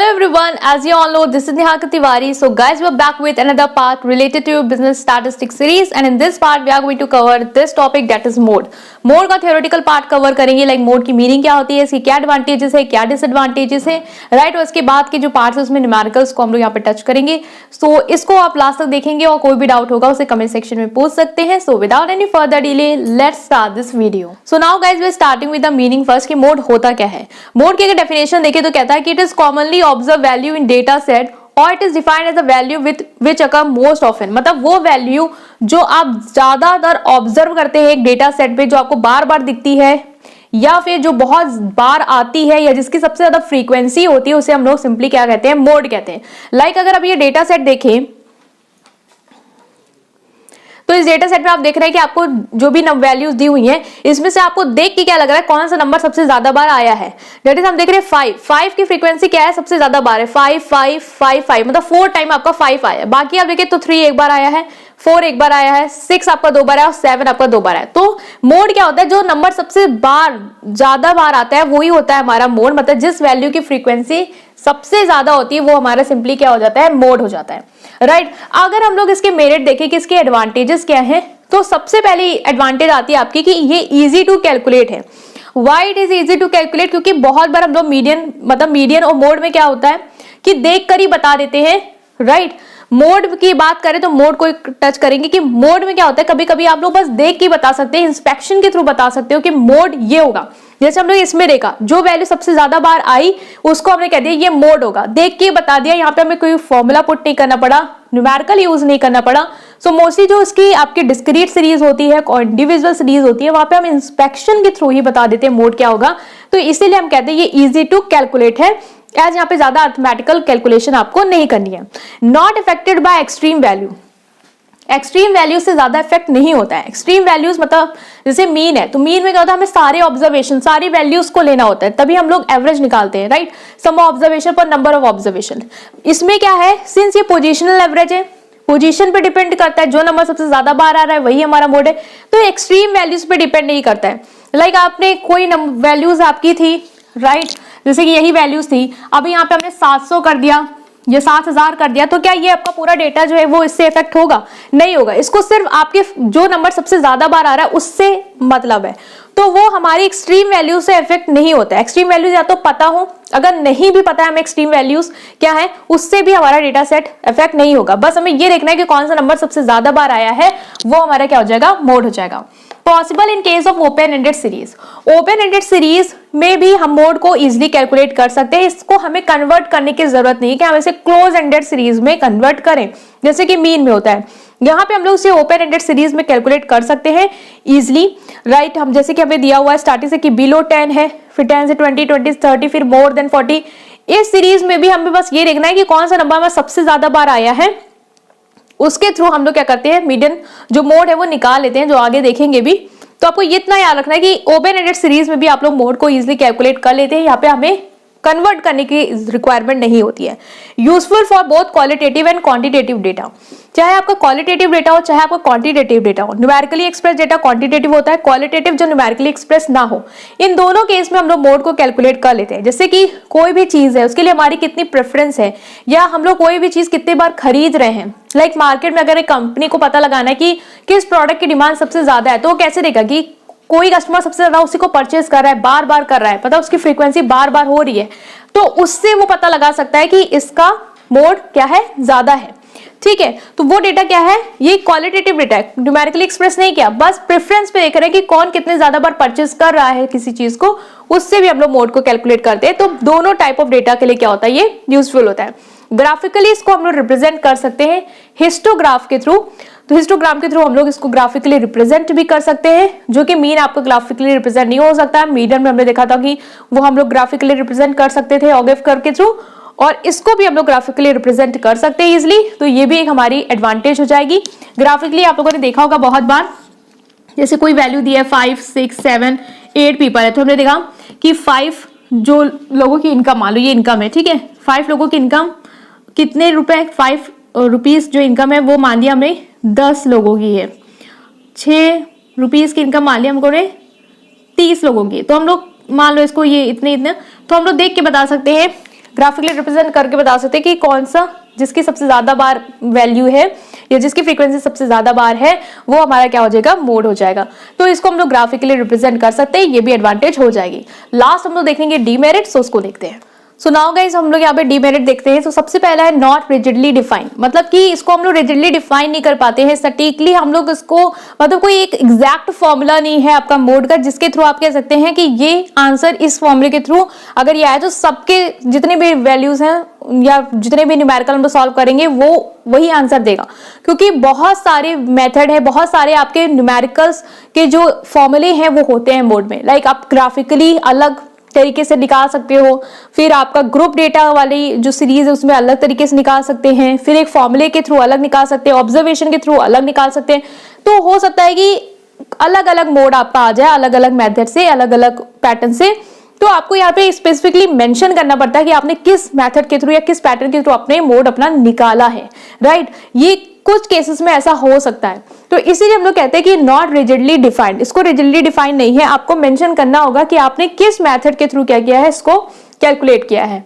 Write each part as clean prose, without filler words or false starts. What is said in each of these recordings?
Hello everyone, as you all know, this is Neha Tiwari. So guys, we're back with another part related to business statistics series, and in this part we are going to cover this topic, that is mode. Mode का theoretical part cover करेंगे, like mode की meaning क्या होती है, इसकी क्या advantages है, क्या डिसएडवांटेजेस है, राइट। और इसके बाद के जो पार्ट्स है उसमें न्यूमेरिकल्स को हम लोग यहाँ पे टच करेंगे। सो इसको आप लास्ट तक देखेंगे और कोई भी डाउट होगा उसे कमेंट सेक्शन में पूछ सकते हैं। So without any further delay let's start this video. So now guys we are starting with the meaning first कि मोड होता क्या है। मोड की अगर डेफिनेशन देखें तो कहता है कि it is commonly observe value in data set और it is defined as a value with which occur most often. मतलब वो वैल्यू जो आप ज्यादातर ऑब्जर्व करते हैं एक डेटा सेट पे, जो आपको बार बार दिखती है या फिर जो बहुत बार आती है या जिसकी सबसे ज्यादा फ्रीक्वेंसी होती है, उसे हम लोग सिंपली क्या कहते हैं, मोड कहते हैं। लाइक अगर आप ये डेटा सेट देखें तो इस डेटा सेट में आप देख रहे हैं कि आपको जो भी वैल्यूज दी हुई हैं इसमें से आपको देख के क्या लग रहा है कौन सा नंबर सबसे ज्यादा बार आया है। डेट इज हम देख रहे हैं 5 की फ्रीक्वेंसी क्या है, सबसे ज्यादा बार है 5 5 5 5, मतलब 4 टाइम आपका 5 आया है। बाकी आप देखें तो 3 एक बार आया है, 4 एक बार आया है, 6 आपका 2 बार आया और 7 आपका 2 बार आया। तो मोड क्या होता है, जो नंबर सबसे ज्यादा बार आता है वही होता है हमारा मोड। मतलब जिस वैल्यू की फ्रीक्वेंसी सबसे ज्यादा होती है वो हमारा सिंपली क्या हो जाता है, मोड हो जाता है, राइट। अगर हम लोग इसके मेरिट देखें कि इसके एडवांटेजेस क्या है, तो सबसे पहली एडवांटेज आती है आपकी कि ये इजी टू कैलकुलेट है। Why it is easy to calculate, क्योंकि बहुत बार हम लोग मीडियन और मोड में क्या होता है कि देख कर ही बता देते हैं, राइट। मोड की बात करें तो मोड को टच करेंगे कि मोड में क्या होता है, कभी कभी आप लोग बस देख के बता सकते हैं, इंस्पेक्शन के थ्रू बता सकते हो कि मोड ये होगा। जैसे हम लोग इसमें देखा जो वैल्यू सबसे ज्यादा बार आई उसको हमने कह दिया ये मोड होगा, देख के बता दिया। यहाँ पे हमें कोई फॉर्मूला पुट नहीं करना पड़ा, न्यूमेरिकल यूज नहीं करना पड़ा। सो मोस्टली जो इसकी आपकी डिस्क्रीट सीरीज होती है और इंडिविजुअल सीरीज होती है वहां पे हम इंस्पेक्शन के थ्रू ही बता देते हैं मोड क्या होगा। तो इसीलिए हम कहते हैं ये इजी टू कैलकुलेट है, एज यहाँ पे ज्यादा अर्थमेटिकल कैलकुलेशन आपको नहीं करनी है। Not affected by extreme value, extreme value से ज्यादा इफेक्ट नहीं होता है। एक्सट्रीम वैल्यूज मतलब जैसे मीन है, तो मीन में क्या होता है, हमें सारे ऑब्जर्वेशन सारी वैल्यूज को लेना होता है, तभी हम लोग एवरेज निकालते हैं, राइट। सम ऑब्जर्वेशन पर नंबर ऑफ ऑब्जर्वेशन। इसमें क्या है, सिंस ये पोजिशनल एवरेज है, पोजीशन पे डिपेंड करता है, जो नंबर सबसे ज्यादा बार आ रहा है वही हमारा मोड है। तो एक्सट्रीम वैल्यूज पे डिपेंड नहीं करता है। लाइक आपने कोई वैल्यूज आपकी थी, राइट, जैसे कि यही वैल्यूज थी, अभी यहाँ पे हमने 700 कर दिया, ये 7000 कर दिया, तो क्या ये आपका पूरा डेटा जो है वो इससे इफेक्ट होगा? नहीं होगा। इसको सिर्फ आपके जो नंबर सबसे ज्यादा बार आ रहा है उससे मतलब है, तो वो हमारी एक्सट्रीम वैल्यू से इफेक्ट नहीं होता है। एक्सट्रीम वैल्यूज या तो पता हो, अगर नहीं भी पता है हमें एक्सट्रीम वैल्यूज क्या है, उससे भी हमारा डेटा सेट इफेक्ट नहीं होगा। बस हमें ये देखना है कि कौन सा नंबर सबसे ज्यादा बार आया है, वो हमारा क्या हो जाएगा, मोड हो जाएगा। Possible in case of open ended series, open ended series में भी हम मोड को इजीली कैलकुलेट कर सकते हैं। इसको हमें कन्वर्ट करने की जरूरत नहीं है कि हम इसे क्लोज एंडेड सीरीज में कन्वर्ट करें, जैसे कि मीन में होता है। यहाँ पे हम लोग इसे ओपन एंडेड सीरीज में कैलकुलेट कर सकते हैं इजिली, राइट। हम जैसे कि हमें दिया हुआ है स्टार्टिंग से कि बिलो 10 है, फिर 10 से 20, 20 से 30, फिर मोर देन 40। इस सीरीज में भी हमें बस ये देखना है कि कौन सा नंबर हमें सबसे ज्यादा बार आया है, उसके थ्रू हम लोग क्या करते हैं, मीडियन जो मोड है वो निकाल लेते हैं, जो आगे देखेंगे भी। तो आपको ये इतना याद रखना है कि ओपन एंडेड सीरीज में भी आप लोग मोड को इजीली कैलकुलेट कर लेते हैं, यहाँ पे हमें कन्वर्ट करने की रिक्वायरमेंट नहीं होती है। Useful for both qualitative and quantitative data, चाहे आपका क्वालिटेटिव डेटा हो चाहे आपका क्वांटिटेटिव डेटा हो। न्यूमेरिकली एक्सप्रेस डेटा क्वांटिटेटिव होता है, क्वालिटेटिव जो न्यूमेरिकली एक्सप्रेस ना हो। इन दोनों केस में हम लोग मोड को कैलकुलेट कर लेते हैं। जैसे कि कोई भी चीज है उसके लिए हमारी कितनी प्रेफरेंस है, या हम लोग कोई भी चीज कितनी बार खरीद रहे हैं। लाइक मार्केट में अगर एक कंपनी को पता लगाना है कि किस प्रोडक्ट की डिमांड सबसे ज्यादा है, तो वो कैसे देगा कि कोई कस्टमर सबसे ज्यादा उसी को परचेज कर रहा है, बार बार कर रहा है, पता उसकी फ्रीक्वेंसी बार बार हो रही है, तो उससे वो पता लगा सकता है कि इसका मोड क्या है, ज्यादा है, ठीक है। तो वो डेटा क्या है, ये क्वालिटेटिव डेटा है, न्यूमेरिकली एक्सप्रेस नहीं किया, बस प्रेफरेंस पे देख रहे हैं कि कौन कितने ज्यादा बार परचेज कर रहा है किसी चीज को, उससे भी हम लोग मोड को कैलकुलेट करते हैं। तो दोनों टाइप ऑफ डेटा के लिए क्या होता है, ये यूजफुल होता है। ग्राफिकली इसको हम लोग रिप्रेजेंट कर सकते हैं हिस्टोग्राफ के थ्रू, तो हिस्टोग्राम के थ्रू हम लोग इसको ग्राफिकली रिप्रेजेंट भी कर सकते हैं, जो कि मीन आपको ग्राफिकली रिप्रेजेंट नहीं हो सकता है। मीडियन में हमने देखा था कि वो हम लोग ग्राफिकली रिप्रेजेंट कर सकते थे ऑगेव कर्व के थ्रू, और इसको भी हम लोग ग्राफिकली रिप्रेजेंट कर सकते हैं इजिली। तो ये भी एक हमारी एडवांटेज हो जाएगी। ग्राफिकली आप लोगों ने देखा होगा बहुत बार, जैसे कोई वैल्यू दी है 5, 6, 7, 8 पीपल है, तो हमने देखा कि 5 जो लोगों की इनकम, मान लो ये इनकम है, ठीक है, 5 लोगों की इनकम कितने रुपए, 5 रुपीज जो इनकम है वो मान लिया हमने 10 लोगों की है। 6 रुपीज की इनकम मान लिया हमको ने 30 लोगों की, तो हम लोग मान लो इसको ये इतने, तो हम लोग देख के बता सकते हैं ग्राफिकली रिप्रेजेंट करके बता सकते हैं कि कौन सा जिसकी सबसे ज्यादा बार वैल्यू है या जिसकी फ्रीक्वेंसी सबसे ज्यादा बार है वो हमारा क्या हो जाएगा, मोड हो जाएगा। तो इसको हम लोग ग्राफिकली रिप्रेजेंट कर सकते हैं, ये भी एडवांटेज हो जाएगी। लास्ट हम लोग देखेंगे डीमेरिट्स, तो उसको देखते हैं। सो नाउ गाइस हम लोग यहाँ पे डीमेरिट देखते हैं। तो सबसे पहला है नॉट रिजिडली डिफाइंड, मतलब कि इसको हम लोग रिजिडली डिफाइन नहीं कर पाते हैं सटीकली, हम लोग इसको मतलब कोई एक एग्जैक्ट फॉर्मूला नहीं है आपका मोड का जिसके थ्रू आप कह सकते हैं कि ये आंसर इस फॉर्मूले के थ्रू अगर ये आए तो सबके जितने भी वैल्यूज हैं या जितने भी न्यूमेरिकल हम लोग सॉल्व करेंगे वो वही आंसर देगा, क्योंकि बहुत सारे मेथड है, बहुत सारे आपके न्यूमेरिकल्स के जो फॉर्मूले हैं वो होते हैं मोड में। लाइक आप ग्राफिकली अलग तरीके से निकाल सकते हो, फिर आपका ग्रुप डेटा वाली जो सीरीज है उसमें अलग तरीके से निकाल सकते हैं, फिर एक फॉर्मूले के थ्रू अलग निकाल सकते हैं, ऑब्जर्वेशन के थ्रू अलग निकाल सकते हैं। तो हो सकता है कि अलग अलग मोड आपका आ जाए, अलग अलग मेथड से, अलग अलग पैटर्न से। तो आपको यहाँ पे स्पेसिफिकली मेंशन करना पड़ता है कि आपने किस मेथड के थ्रू या किस पैटर्न के थ्रू अपने मोड अपना निकाला है, राइट। ये कुछ केसेस में ऐसा हो सकता है, तो इसीलिए हम लोग कहते हैं कि नॉट रिजिडली डिफाइंड, इसको रिजिडली डिफाइंड नहीं है, आपको मेंशन करना होगा कि आपने किस मेथड के थ्रू क्या किया है, इसको कैलकुलेट किया है।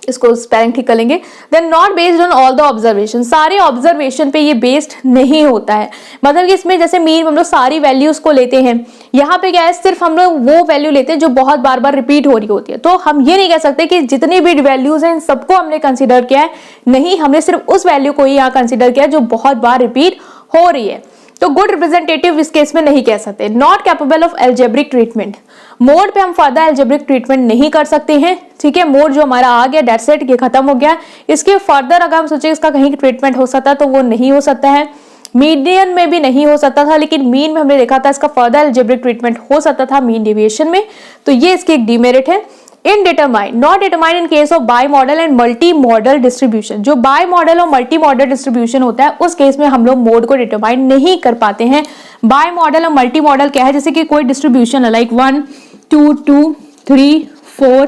इसको स्पेलिंग ठीक कर लेंगे। Then not based on all the observation, सारे ऑब्जर्वेशन पे ये बेस्ड नहीं होता है, मतलब कि इसमें जैसे मीन हम लोग सारी वैल्यूज को लेते हैं, यहाँ पे क्या है सिर्फ हम लोग वो वैल्यू लेते हैं जो बहुत बार बार रिपीट हो रही होती है। तो हम ये नहीं कह सकते कि जितनी भी वैल्यूज हैं इन सबको हमने कंसिडर किया है, नहीं, हमने सिर्फ उस वैल्यू को ही यहाँ कंसिडर किया है जो बहुत बार रिपीट हो रही है। तो गुड रिप्रेजेंटेटिव इस केस में नहीं कह सकते। Not capable of algebraic treatment, mode पे हम फर्दर एल्जेब्रिक ट्रीटमेंट नहीं कर सकते हैं, ठीक है। मोड जो हमारा आ गया डेट सेट, ये खत्म हो गया, इसके फर्दर अगर हम सोचे इसका कहीं ट्रीटमेंट हो सकता है तो वो नहीं हो सकता है। मीडियन में भी नहीं हो सकता था, लेकिन मीन में हमने देखा था इसका फर्दर एल्जेब्रिक ट्रीटमेंट हो सकता था मीन डेविएशन में, तो ये इसकी एक डीमेरिट है। Indetermined, not determined in case of bimodal and multimodal distribution, जो बाई मॉडल और मल्टी मॉडल डिस्ट्रीब्यूशन होता है उस केस में हम लोग मोड को डिटरमाइन नहीं कर पाते हैं। बाई मॉडल और मल्टी मॉडल क्या है, जैसे कि कोई डिस्ट्रीब्यूशन है लाइक 1 2 2 3 4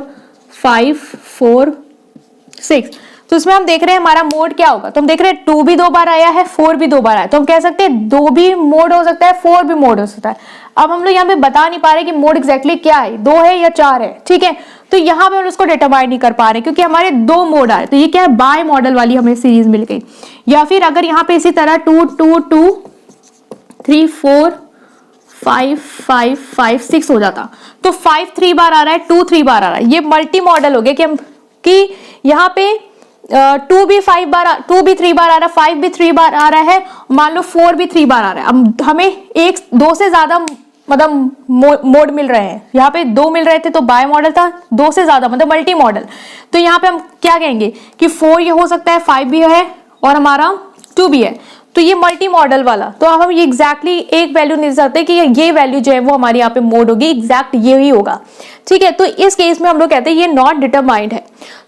5 4 6, तो इसमें हम देख रहे हैं हमारा मोड क्या होगा, तो हम देख रहे हैं 2 भी 2 बार आया है, 4 भी 2 बार आया, तो हम कह सकते हैं 2 भी मोड हो सकता है, 4 भी मोड हो सकता है। अब हम लोग यहाँ पे बता नहीं पा रहे कि मोड एग्जैक्टली क्या है, 2 है या 4 है, ठीक है। तो यहाँ पे हम उसको डिटरमाइन नहीं कर पा रहे क्योंकि हमारे 2 मोड आ रहे, तो ये क्या है, बाय मॉडल वाली हमें सीरीज मिल गई। या फिर अगर यहाँ पे इसी तरह 2 2 2 3 4 5 5 5 6 हो जाता, तो 5 3 बार आ रहा है, 2 3 बार आ रहा है, ये मल्टी मॉडल हो गया कि हम कि यहाँ पे 2 भी 5 बार 2 भी 3 बार आ रहा है, 5 भी 3 बार आ रहा है, मान लो 4 भी 3 बार आ रहा है। अब हमें 2 से ज्यादा मतलब मोड मिल रहे हैं, यहाँ पे 2 मिल रहे थे तो बाय मॉडल था, 2 से ज्यादा मतलब मल्टी मॉडल, तो यहाँ पे हम क्या कहेंगे कि 4 ये हो सकता है, 5 भी है और हमारा 2 भी है, तो ये मल्टी मॉडल वाला। तो अब हम ये एग्जैक्टली एक वैल्यू नहीं सकते कि ये वैल्यू जो है वो हमारे यहाँ पे मोड होगी, एग्जैक्ट ये ही होगा, ठीक है। तो इस केस में हम लोग कहते हैं ये नॉट डिटरमाइंड है।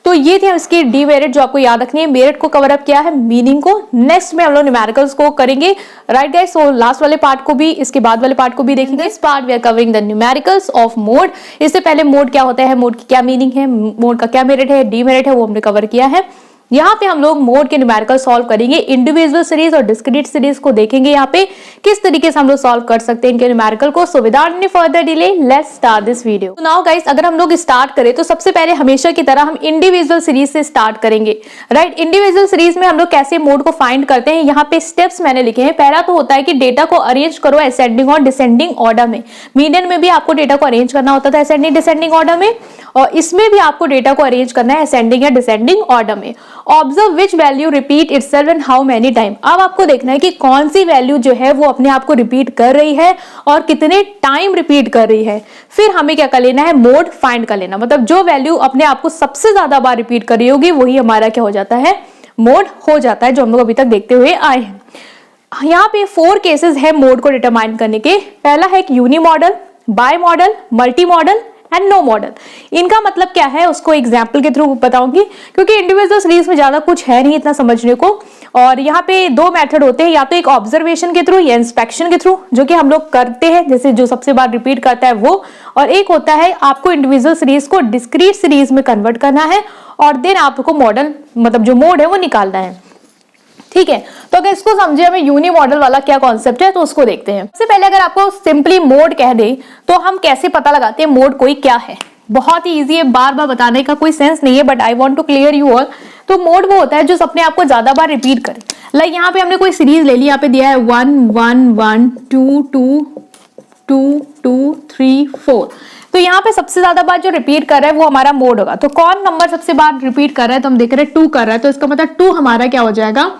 तो ये थी इसकी डीमेरिट जो आपको याद रखनी है, मेरिट को कवर अप किया है, मीनिंग को नेक्स्ट में हम लोग न्यूमेरिकल्स को करेंगे, राइट गाइस। सो लास्ट वाले पार्ट को भी, इसके बाद वाले पार्ट को भी देखेंगे। इस part we are covering the numericals of mode. इससे पहले मोड क्या होता है, मोड की क्या मीनिंग है, मोड का क्या मेरिट है, डीमेरिट है, वो हमने कवर किया है। यहाँ पे हम लोग मोड के न्यूमेरिकल सॉल्व करेंगे, इंडिविजुअल सीरीज और डिस्क्रीट सीरीज को देखेंगे यहाँ पे किस तरीके से हम लोग सॉल्व कर सकते हैं इनके न्यूमेरिकल को। सो without any further delay let's start this video. Now guys, अगर हम लोग स्टार्ट करें तो सबसे पहले हमेशा की तरह हम इंडिविजुअल सीरीज से स्टार्ट करेंगे, राइट। इंडिविजुअल सीरीज में हम लोग कैसे मोड को फाइंड करते हैं, यहाँ पे स्टेप्स मैंने लिखे हैं। पहला तो होता है कि डेटा को अरेंज करो असेंडिंग और डिसेंडिंग ऑर्डर में। मीडियन में भी आपको डेटा को अरेंज करना होता था असेंडिंग डिसेंडिंग ऑर्डर में, और इसमें भी आपको डेटा को अरेंज करना है असेंडिंग या डिसेंडिंग ऑर्डर में। Observe which value repeat itself and how many time. अब आपको देखना है कि कौन सी वैल्यू जो है वो अपने आप को रिपीट कर रही है और कितने टाइम रिपीट कर रही है। फिर हमें क्या कर लेना है, मोड फाइंड कर लेना, मतलब जो वैल्यू अपने आप को सबसे ज्यादा बार रिपीट कर रही होगी वही हमारा क्या हो जाता है, मोड हो जाता है, जो हम लोग अभी तक देखते हुए आए हैं। यहाँ पे 4 केसेस है मोड को डिटरमाइन करने के। पहला है unimodal, bimodal, multimodal and no modal. इनका मतलब क्या है उसको एग्जाम्पल के थ्रू बताऊंगी, क्योंकि इंडिविजुअल सीरीज में ज्यादा कुछ है नहीं इतना समझने को। और यहाँ पे 2 मेथड होते हैं, या तो एक ऑब्जर्वेशन के थ्रू या इंस्पेक्शन के थ्रू, जो कि हम लोग करते हैं, जैसे जो सबसे बार रिपीट करता है वो, और एक होता है आपको इंडिविजुअल सीरीज को डिस्क्रीट सीरीज में कन्वर्ट करना है और देन आपको मॉडल मतलब जो मोड है वो निकालना है, ठीक है। तो अगर इसको समझे हमें यूनि मॉडल वाला क्या कॉन्सेप्ट है तो उसको देखते हैं। सबसे पहले अगर आपको सिंपली मोड कह दे तो हम कैसे पता लगाते हैं मोड कोई क्या है, बहुत ही इजी है, बार बार बताने का कोई सेंस नहीं है, but I want to clear you all. तो मोड वो होता है जो अपने आप को ज्यादा बार रिपीट करे। लाइक यहाँ पे हमने कोई सीरीज ले ली, यहाँ पे दिया है 1 1 1 2 2 2 2 3 4, तो यहाँ पे सबसे ज्यादा बार जो रिपीट कर रहा है वो हमारा मोड होगा। तो कौन नंबर सबसे बार रिपीट कर रहा है, तो हम देख रहे हैं 2 कर रहा है, तो इसका मतलब 2 हमारा क्या हो जाएगा,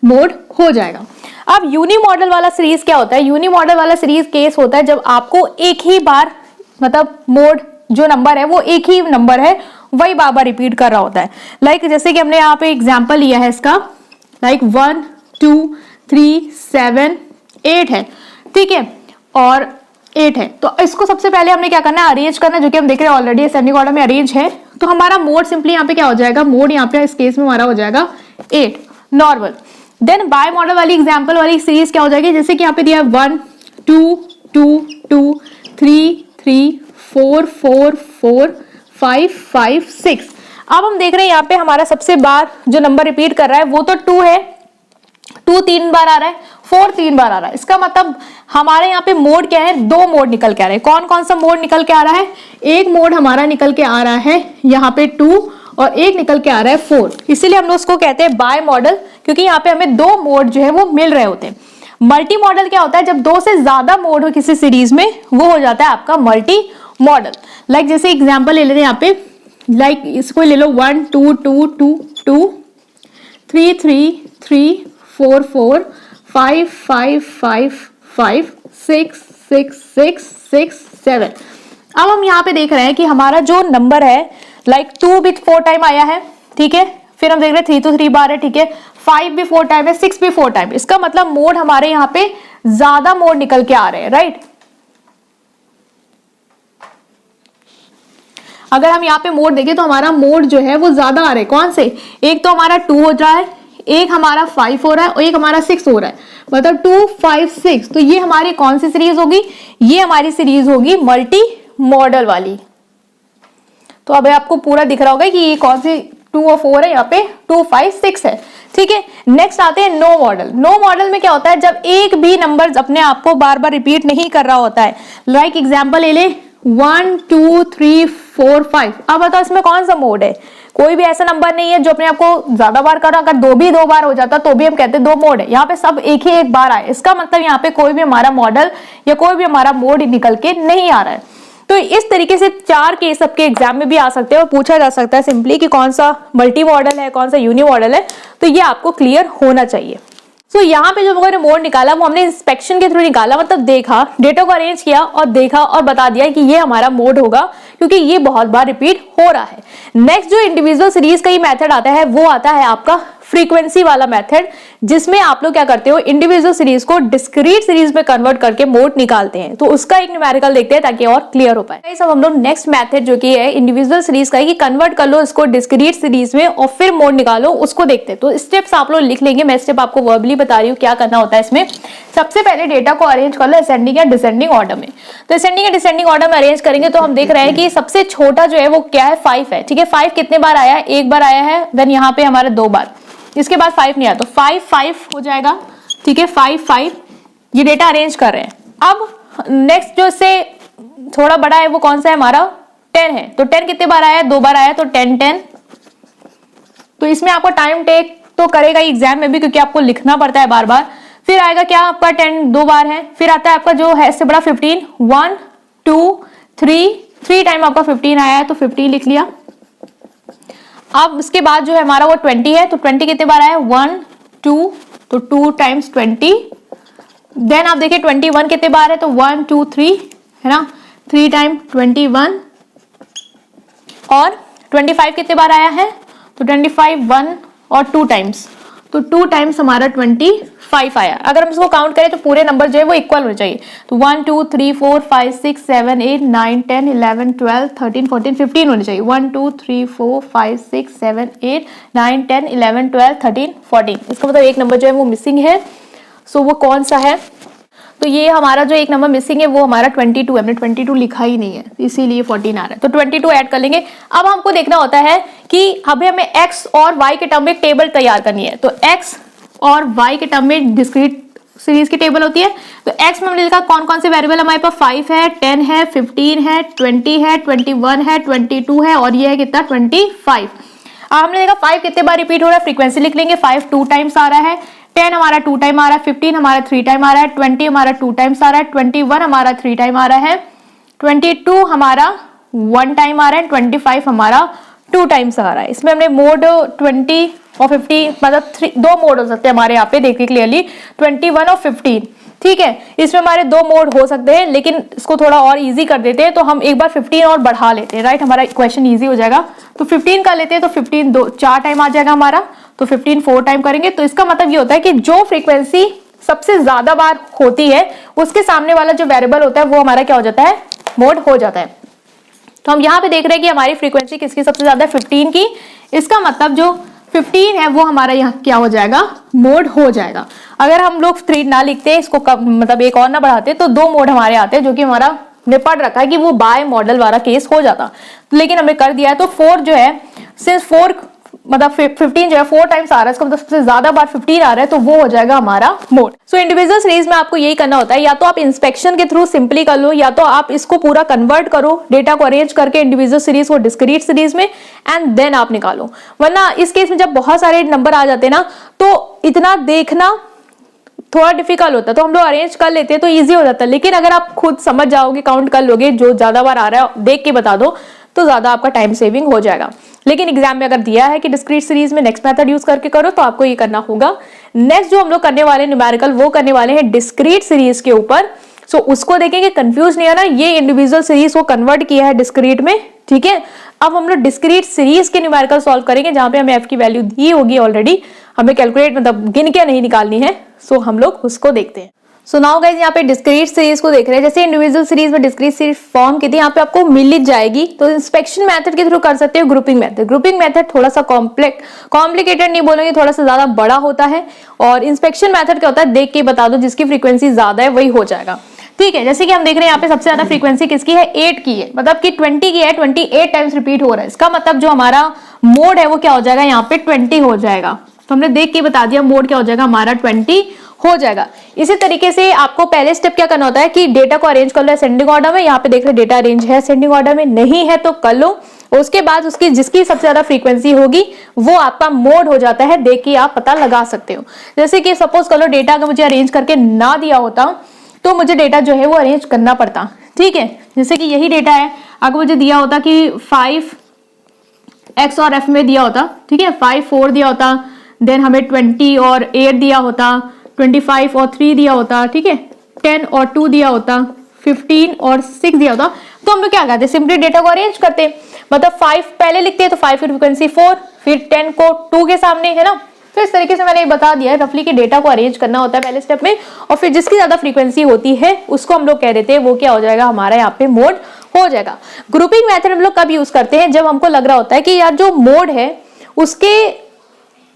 मोड हो जाएगा। अब यूनी मॉडल वाला सीरीज क्या होता है, यूनी मॉडल वाला सीरीज केस होता है जब आपको एक ही बार मतलब मोड जो नंबर है वो एक ही नंबर है वही बार बार रिपीट कर रहा होता है। लाइक जैसे कि हमने यहाँ पे एग्जांपल लिया है इसका, लाइक 1 2 3 7 8 है, ठीक है, और 8 है। तो इसको सबसे पहले हमने क्या करना है, अरेंज करना, जो कि हम देख रहे हैं ऑलरेडी असेंडिंग ऑर्डर में अरेंज है। तो हमारा मोड सिंपली यहाँ पे क्या हो जाएगा, मोड यहाँ पे इस केस में हमारा हो जाएगा 8 नॉर्मल। देन बाय मॉडल वाली एग्जांपल वाली सीरीज क्या हो जाएगी, जैसे कि यहाँ पे दिया है 1 2 2 2 3 3 4 4 4 5 5 6। अब हम देख रहे हैं यहाँ पे हमारा सबसे बार जो नंबर रिपीट कर रहा है वो तो 2 है, 2 3 बार आ रहा है, 4 3 बार आ रहा है। इसका मतलब हमारे यहाँ पे मोड क्या है, 2 मोड निकल के आ रहे हैं। कौन कौन सा मोड निकल के आ रहा है, एक मोड हमारा निकल के आ रहा है यहाँ पे 2 और एक निकल के आ रहा है 4, इसीलिए हम लोग उसको कहते हैं बाय मॉडल, क्योंकि यहाँ पे हमें 2 मोड जो है वो मिल रहे होते हैं। मल्टी मॉडल क्या होता है, जब 2 से ज्यादा मोड हो किसी सीरीज में वो हो जाता है आपका मल्टी मॉडल। लाइक जैसे एग्जांपल ले लेते हैं यहाँ पे, लाइक इसको ले लो 1 2 2 2 2 3 3 3 4 4 5 5 5 5 6 6 6 6 7। अब हम यहाँ पे देख रहे हैं कि हमारा जो नंबर है लाइक 2 भी 4 टाइम आया है, ठीक है, फिर हम देख रहे हैं 3 तो 3 बार है, ठीक है, 5 भी 4 टाइम है, 6 भी 4 टाइम। इसका मतलब मोड हमारे यहाँ पे ज्यादा मोड निकल के आ रहे हैं, राइट। अगर हम यहाँ पे मोड देखें तो हमारा मोड जो है वो ज्यादा आ रहे हैं, कौन से, एक तो हमारा 2 हो रहा है, एक हमारा 5 हो रहा है और एक हमारा 6 हो रहा है, मतलब 2 5 6। तो ये हमारी कौन सी सीरीज होगी, ये हमारी सीरीज होगी मल्टी मॉडल वाली। तो अब आपको पूरा दिख रहा होगा कि ये कौन सी 2 और 4 है, यहाँ पे 2 5 6 है, ठीक है। नेक्स्ट आते हैं नो मॉडल। नो मॉडल में क्या होता है, जब एक भी नंबर अपने आप को बार बार रिपीट नहीं कर रहा होता है। लाइक एग्जांपल ले ले 1 2 3 4 5। अब बताओ इसमें कौन सा मोड है, कोई भी ऐसा नंबर नहीं है जो अपने आप को ज्यादा बार कर रहा। अगर 2 बार हो जाता तो भी हम कहते 2 मोड है, यहाँ पे सब एक ही एक बार आए। इसका मतलब यहाँ पे कोई भी हमारा मॉडल या कोई भी हमारा मोड निकल के नहीं आ रहा है। तो इस तरीके से 4 केस आपके एग्जाम में भी आ सकते हैं और पूछा जा सकता है सिंपली कि कौन सा मल्टी मॉडल है, कौन सा यूनी मॉडल है। तो ये आपको क्लियर होना चाहिए। सो यहाँ पे जो हमने मोड निकाला वो हमने इंस्पेक्शन के थ्रू निकाला, मतलब देखा, डेटा को अरेंज किया और देखा और बता दिया कि ये हमारा मोड होगा क्योंकि ये बहुत बार रिपीट हो रहा है। नेक्स्ट जो इंडिविजुअल सीरीज का ही मेथड आता है वो आता है आपका फ्रीक्वेंसी वाला मेथड, जिसमें आप लोग क्या करते हो, इंडिविजुअल सीरीज को डिस्क्रीट सीरीज में कन्वर्ट करके मोड निकालते हैं। तो उसका एक न्यूमेरिकल देखते हैं ताकि और क्लियर हो पाए। सब हम लोग नेक्स्ट मेथड जो कि है इंडिविजुअल सीरीज का है कि कन्वर्ट कर लो इसको डिस्क्रीट सीरीज में और फिर मोड निकालो, उसको देखते हैं। तो स्टेप्स आप लोग लिख लेंगे, मैं स्टेप आपको वर्बली बता रही हूँ क्या करना होता है इसमें। सबसे पहले डेटा को अरेंज कर लो असेंडिंग या डिसेंडिंग ऑर्डर में। तो असेंडिंग या डिसेंडिंग ऑर्डर में अरेंज करेंगे तो हम देख रहे हैं कि सबसे छोटा जो है वो क्या है, 5 है, ठीक है। 5 कितने बार आया है, एक बार आया है, देन यहाँ पे हमारा 2 बार, इसके बाद 5 नहीं आया, तो 5 5 हो जाएगा, ठीक है, 5 5। ये डेटा अरेंज कर रहे हैं। अब नेक्स्ट जो इससे थोड़ा बड़ा है वो कौन सा है, हमारा 10 है। तो 10 कितने बार आया है, 2 बार आया, तो 10 10। तो इसमें आपको टाइम टेक तो करेगा एग्जाम में भी क्योंकि आपको लिखना पड़ता है बार बार। फिर आएगा क्या आपका 10 2 बार है, फिर आता है आपका जो है इससे बड़ा 15, 1 2 3 टाइम आपका 15 आया है, तो 15 लिख लिया। अब इसके बाद जो है हमारा वो 20 है, तो 20 कितने बार आया, 1 2, तो 2 टाइम्स 20। देन आप देखिए 21 कितने बार है, तो 1 2 3 है ना, 3 टाइम 21। और 25 कितने बार आया है, तो 25 1 और 2 टाइम्स, तो 2 टाइम्स हमारा 25 आया। अगर हम इसको काउंट करें तो पूरे नंबर जो है वो इक्वल होने चाहिए। तो 1 2 3 4 5 6 7 8 9 10 11 12 13 14 15 होने चाहिए। 1 2 3 4 5 6 7 8 9 10 11 12 13 14। इसका मतलब एक नंबर जो है वो मिसिंग है। सो वो कौन सा है, तो ये हमारा जो एक नंबर मिसिंग है वो हमारा 22 है। हमने 22 लिखा ही नहीं है इसीलिए 14 आ रहा है, तो 22 ऐड कर लेंगे। अब हमको देखना होता है कि अभी हमें x और y के टर्म में एक टेबल तैयार करनी है। तो x और y के टर्म में डिस्क्रीट सीरीज की टेबल होती है। तो एक्स में हमने लिखा कौन कौन से वेरिएबल हमारे पास 5 है, 10 है, 15 है, 20 है, 21 है, 22 है और ये है कितना 25। अब हमने देखा 5 कितने बार रिपीट हो रहा है, फ्रीक्वेंसी लिख लेंगे। 5 2 टाइम्स आ रहा है, 10 हमारा 2 टाइम आ रहा है, 15 हमारा 3 टाइम आ रहा है, 20 हमारा 2 टाइम्स आ रहा है, 21 हमारा 3 टाइम आ रहा है, 22 हमारा 1 टाइम आ रहा है, 25 हमारा 2 टाइम्स आ रहा है। इसमें हमने मोड 20 और 50 मतलब 2 मोड हो सकते हैं हमारे यहाँ पे, देखिए क्लियरली 21 और 15, ठीक है। इसमें हमारे 2 मोड हो सकते हैं, लेकिन इसको थोड़ा और इजी कर देते हैं। तो हम एक बार 15 और बढ़ा लेते हैं, राइट, हमारा क्वेश्चन इजी हो जाएगा। तो 15 कर लेते हैं, तो 15 4 टाइम आ जाएगा हमारा, तो 15 4 टाइम करेंगे। तो इसका मतलब ये होता है कि जो फ्रीक्वेंसी सबसे ज्यादा बार होती है उसके सामने वाला जो वेरिएबल होता है वो हमारा क्या हो जाता है, मोड हो जाता है। तो हम यहाँ पे देख रहे हैं कि हमारी फ्रीक्वेंसी किसकी सबसे ज्यादा है, 15 की। इसका मतलब जो 15 है वो हमारा यहाँ क्या हो जाएगा, मोड हो जाएगा। अगर हम लोग 3 ना लिखते, इसको मतलब एक और ना बढ़ाते, तो 2 मोड हमारे आते हैं, जो कि हमारा ने पढ़ रखा है कि वो बाय मॉडल वाला केस हो जाता, लेकिन हमने कर दिया है। तो 4 जो है, सिर्फ 4 मतलब 15 जो है 4 टाइम्स आ रहा है, इसका मतलब सबसे ज्यादा बार 15 आ रहा है, तो वो हो जाएगा हमारा मोड। सो इंडिविजुअल सीरीज में आपको यही करना होता है, या तो आप इंस्पेक्शन के थ्रू सिंपली कर लो, या तो आप इसको पूरा कन्वर्ट करो, डेटा को अरेंज करके इंडिविजुअल सीरीज को डिस्क्रीट सीरीज में, एंड देन आप निकालो। वरना इस केस में जब बहुत सारे नंबर आ जाते हैं ना, तो इतना देखना थोड़ा डिफिकल्ट होता है। तो हम लोग अरेंज कर लेते हैं तो इजी हो जाता है, लेकिन अगर आप खुद समझ जाओगे, काउंट कर लोगे, जो ज्यादा बार आ रहा है देख के बता दो, तो ज्यादा आपका टाइम सेविंग हो जाएगा। लेकिन एग्जाम में अगर दिया है कि डिस्क्रीट सीरीज में नेक्स्ट मेथड यूज करके करो, तो आपको ये करना होगा। नेक्स्ट जो हम लोग करने वाले न्यूमेरिकल, वो करने वाले हैं डिस्क्रीट सीरीज के ऊपर। सो उसको देखेंगे, कंफ्यूज नहीं आना, ये इंडिविजुअल सीरीज को कन्वर्ट किया है डिस्क्रीट में, ठीक है। अब हम लोग डिस्क्रीट सीरीज के न्यूमेरिकल सॉल्व करेंगे, जहां पे हमें एफ की वैल्यू दी होगी ऑलरेडी, हमें कैलकुलेट मतलब गिन के नहीं निकालनी है। सो हम लोग उसको देखते हैं। सो नाउ गाइस, यहाँ पे डिस्क्रीट सीरीज को देख रहे हैं। जैसे इंडिविजुअल सीरीज में डिस्क्रीट सीरीज फॉर्म की थी, यहाँ पे आपको मिल जाएगी। तो इंस्पेक्शन मेथड के थ्रू कर सकते हो, ग्रुपिंग मेथड। ग्रुपिंग मेथड थोड़ा सा कॉम्प्लिकेटेड नहीं बोलेंगे, थोड़ा सा ज्यादा बड़ा होता है। और इंस्पेक्शन मेथड क्या होता है, देख के बता दो, जिसकी फ्रीक्वेंसी ज्यादा है वही हो जाएगा, ठीक है। जैसे कि हम देख रहे हैं यहाँ पे सबसे ज्यादा फ्रीक्वेंसी किसकी है, 8 की है, मतलब कि 20 की है, 28 टाइम्स रिपीट हो रहा है। इसका मतलब जो हमारा मोड है वो क्या हो जाएगा, यहाँ पे 20 हो जाएगा। तो हमने देख के बता दिया, मोड क्या हो जाएगा हमारा 20 हो जाएगा। इसी तरीके से आपको पहले स्टेप क्या करना होता है कि डेटा को अरेंज कर लो असेंडिंग ऑर्डर में। यहाँ पे देख रहे डेटा अरेंज है असेंडिंग ऑर्डर में, नहीं है तो कर लो। उसके बाद उसकी जिसकी सबसे ज्यादा फ्रीक्वेंसी होगी वो आपका मोड हो जाता है, देख के आप पता लगा सकते हो। जैसे कि सपोज कर लो डेटा अगर मुझे अरेंज करके ना दिया होता तो मुझे डेटा जो है वो अरेंज करना पड़ता, ठीक है। जैसे कि यही डेटा है, अगर मुझे दिया होता कि 5 एक्स और एफ में दिया होता, ठीक है, 5 4 दिया होता, देन हमें 20 और 8 दिया होता, 25 और 3 दिया होता, ठीक है, 10 और 2 दिया होता, 15 और 6 दिया होता, तो हम लोग क्या करते, सिंपली डेटा को अरेंज करते। मतलब 5 पहले लिखते हैं, तो 5 की फ्रीक्वेंसी 4, फिर 10 को 2 के सामने, है ना। तो इस तरीके से मैंने बता दिया है रफली कि डेटा को अरेंज करना होता है पहले स्टेप में, और फिर जिसकी ज्यादा फ्रीक्वेंसी होती है उसको हम लोग कह देते हैं वो क्या हो जाएगा, हमारा यहाँ पे मोड हो जाएगा। ग्रुपिंग मेथड हम लोग कब यूज करते हैं, जब हमको लग रहा होता है कि यार जो मोड है उसके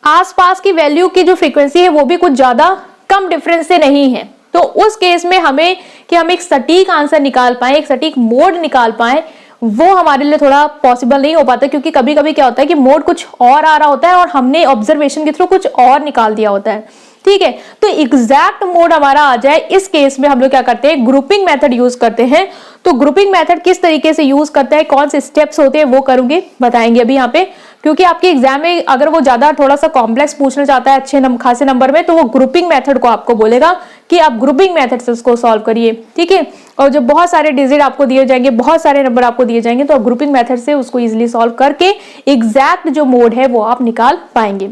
आसपास की वैल्यू की जो फ्रीक्वेंसी है वो भी कुछ ज्यादा कम डिफरेंस से नहीं है। तो उस केस में हमें कि हम एक सटीक आंसर निकाल पाए, एक सटीक मोड निकाल पाए, वो हमारे लिए थोड़ा पॉसिबल नहीं हो पाता, क्योंकि कभी कभी क्या होता है कि मोड कुछ और आ रहा होता है और हमने ऑब्जर्वेशन के थ्रू कुछ और निकाल दिया होता है, ठीक है। तो एग्जैक्ट मोड हमारा आ जाए, इस केस में हम लोग क्या करते हैं, ग्रुपिंग मेथड यूज करते हैं। तो ग्रुपिंग मेथड किस तरीके से यूज करते हैं, कौन से स्टेप्स होते हैं, वो करूंगे बताएंगे अभी यहाँ पे, क्योंकि आपके एग्जाम में अगर वो ज्यादा थोड़ा सा कॉम्प्लेक्स पूछना चाहता है अच्छे खासे नंबर में, तो वो ग्रुपिंग मेथड को आपको बोलेगा कि आप ग्रुपिंग मेथड से उसको सॉल्व करिए, ठीक है। और जब बहुत सारे डिजिट आपको दिए जाएंगे, बहुत सारे नंबर आपको दिए जाएंगे, तो आप ग्रुपिंग मेथड से उसको इजिली सॉल्व करके एग्जैक्ट जो मोड है वो आप निकाल पाएंगे।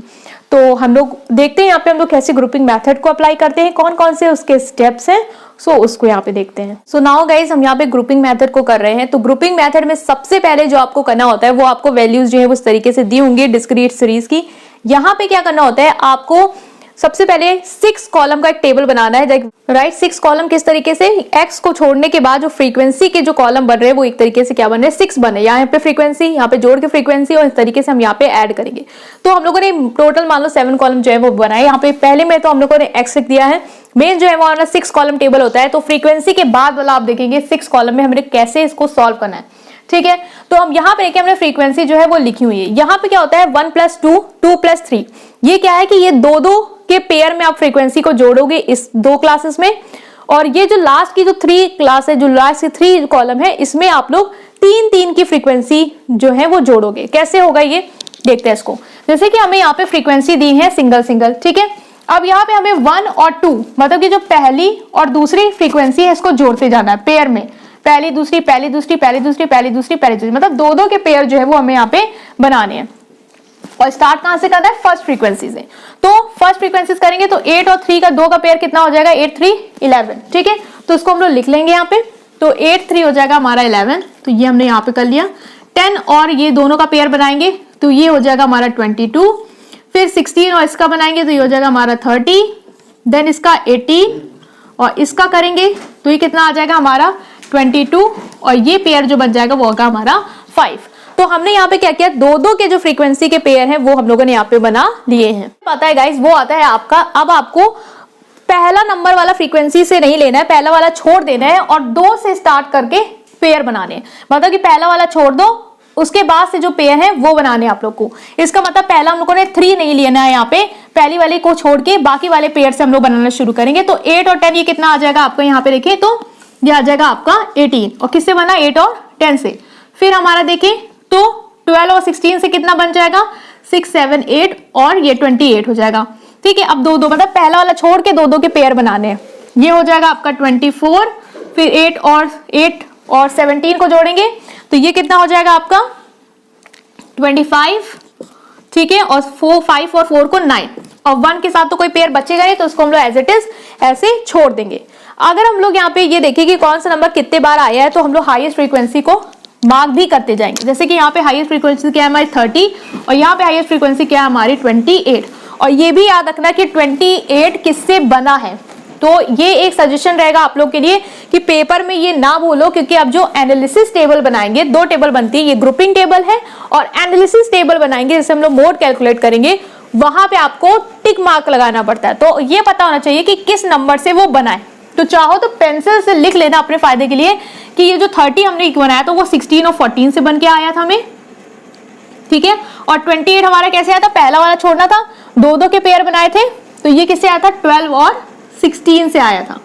तो हम लोग देखते हैं यहाँ पे हम लोग कैसे ग्रुपिंग मेथड को अप्लाई करते हैं, कौन कौन से उसके स्टेप्स हैं, सो उसको यहाँ पे देखते हैं। सो नाउ गाइस, हम यहाँ पे ग्रुपिंग मेथड को कर रहे हैं। तो ग्रुपिंग मेथड में सबसे पहले जो आपको करना होता है, वो आपको वैल्यूज जो है वो इस तरीके से दी होंगी डिस्क्रीट सीरीज की। यहाँ पे क्या करना होता है, आपको सबसे पहले 6 कॉलम का एक टेबल बनाना है, राइट। 6 कॉलम किस तरीके से, एक्स को छोड़ने के बाद जो फ्रीक्वेंसी के जो कॉलम बन रहे हैं वो एक तरीके से क्या बन रहे हैं, 6 बने। यहाँ पे फ्रीक्वेंसी, यहाँ पे जोड़ के फ्रीक्वेंसी, और इस तरीके से हम यहाँ पे ऐड करेंगे। तो हम लोगों ने टोटल मान लो 7 कॉलम जो है वो बनाए। यहाँ पे पहले में तो हम लोगों ने एक्स लिख दिया है, मेन जो है वो हमारा 6 कॉलम टेबल होता है। तो फ्रीक्वेंसी के बाद वाला आप देखेंगे 6 कॉलम में हमें कैसे इसको सॉल्व करना है, ठीक है। तो हम यहाँ पे हमने फ्रीक्वेंसी जो है वो लिखी हुई है। यहाँ पे क्या होता है 1 + 2, 2 + 3, ये क्या है कि ये दो की के पेयर में आप फ्रीक्वेंसी को जोड़ोगे इस 2 क्लासेस में, और ये जो लास्ट की जो 3 क्लास है, जो लास्ट की 3 कॉलम है, इसमें आप लोग 3 की फ्रीक्वेंसी जो है वो जोड़ोगे। कैसे होगा ये देखते हैं इसको। जैसे कि हमें यहाँ पे फ्रीक्वेंसी दी है सिंगल सिंगल, ठीक है। अब यहाँ पे हमें 1 और 2 मतलब कि जो पहली और दूसरी फ्रीक्वेंसी है इसको जोड़ते जाना है पेयर में, पहली दूसरी पहली दूसरी पहली दूसरी पहली दूसरी पहली दूसरी, मतलब 2 के पेयर जो है वो हमें यहाँ पे बनाने हैं। और स्टार्ट कहां से करना है? फर्स्ट फ्रीक्वेंसी से। तो फर्स्ट फ्रीक्वेंसीज करेंगे तो 8 और 3 का 2 का पेयर कितना हो जाएगा? 8 3 11, ठीक है। तो इसको हम लोग लिख लेंगे यहाँ पे। तो 8 3 हो जाएगा हमारा 11, तो ये हमने यहाँ पे कर लिया। 10 और ये दोनों का पेयर बनाएंगे तो ये हो जाएगा हमारा 22। फिर 16 और इसका बनाएंगे तो ये हो जाएगा हमारा 30। देन इसका 18 और इसका करेंगे तो ये कितना आ जाएगा हमारा 22, और ये पेयर जो बन जाएगा वो होगा हमारा 5। तो हमने यहाँ पे क्या किया, 2 के जो फ्रीक्वेंसी के पेयर हैं वो हम लोगों ने यहाँ पे बना लिए हैं। पता है गाइस, वो आता है आपका, अब आपको पहला नंबर वाला फ्रीक्वेंसी से नहीं लेना है, पहला वाला छोड़ देना है और 2 से स्टार्ट करके पेयर बनाने हैं। मतलब कि पहला वाला छोड़ दो, उसके बाद से जो पेयर है वो बनाने आप लोग को। इसका मतलब पहला हम लोगों ने 3 नहीं लेना है, यहाँ पे पहली वाले को छोड़ के बाकी वाले पेयर से हम लोग बनाना शुरू करेंगे। तो 8 और 10 ये कितना आ जाएगा आपका, यहाँ पे देखिए तो ये आ जाएगा आपका 18, और किससे बना? 8 और 10 से। फिर हमारा देखिए तो 12 और 16 से कितना बन जाएगा? 6 7 8 और ये 28 हो जाएगा, ठीक है। अब 2 मतलब पहला वाला छोड़ के 2 के पेयर बनाने हैं। ये हो जाएगा आपका 24। फिर 8 और 17 को जोड़ेंगे तो ये कितना हो जाएगा आपका 25, ठीक है। और 5 और 4 को 9, और 1 के साथ तो कोई पेयर बचेगा नहीं तो उसको हम लोग एज इट इज ऐसे छोड़ देंगे। अगर हम लोग यहाँ पे ये देखें कि कौन सा नंबर कितने बार आया है तो हम लोग हाईएस्ट फ्रीक्वेंसी को मार्क भी करते जाएंगे। जैसे कि यहाँ पे हाईएस्ट फ्रीक्वेंसी क्या है हमारी 30, और यहाँ पे हाईएस्ट फ्रीक्वेंसी क्या है हमारी 28। और ये भी याद रखना कि 28 किससे बना है। तो ये एक सजेशन रहेगा आप लोग के लिए कि पेपर में ये ना भूलो, क्योंकि अब जो एनालिसिस टेबल बनाएंगे, 2 टेबल बनती है, ये ग्रुपिंग टेबल है और एनालिसिस टेबल बनाएंगे जिससे हम लोग मोड कैलकुलेट करेंगे, वहां पे आपको टिक मार्क लगाना पड़ता है। तो ये पता होना चाहिए कि किस नंबर से वो बनाए। तो चाहो तो पेंसिल से लिख लेना अपने फायदे के लिए कि ये जो 30 हमने बनाया तो वो 16 और 14 से बन के आया था हमें, ठीक है। और 28 हमारा कैसे आया था? पहला वाला छोड़ना था, 2 के पेयर बनाए थे तो ये किससे आया था? 12 और 16 से आया था,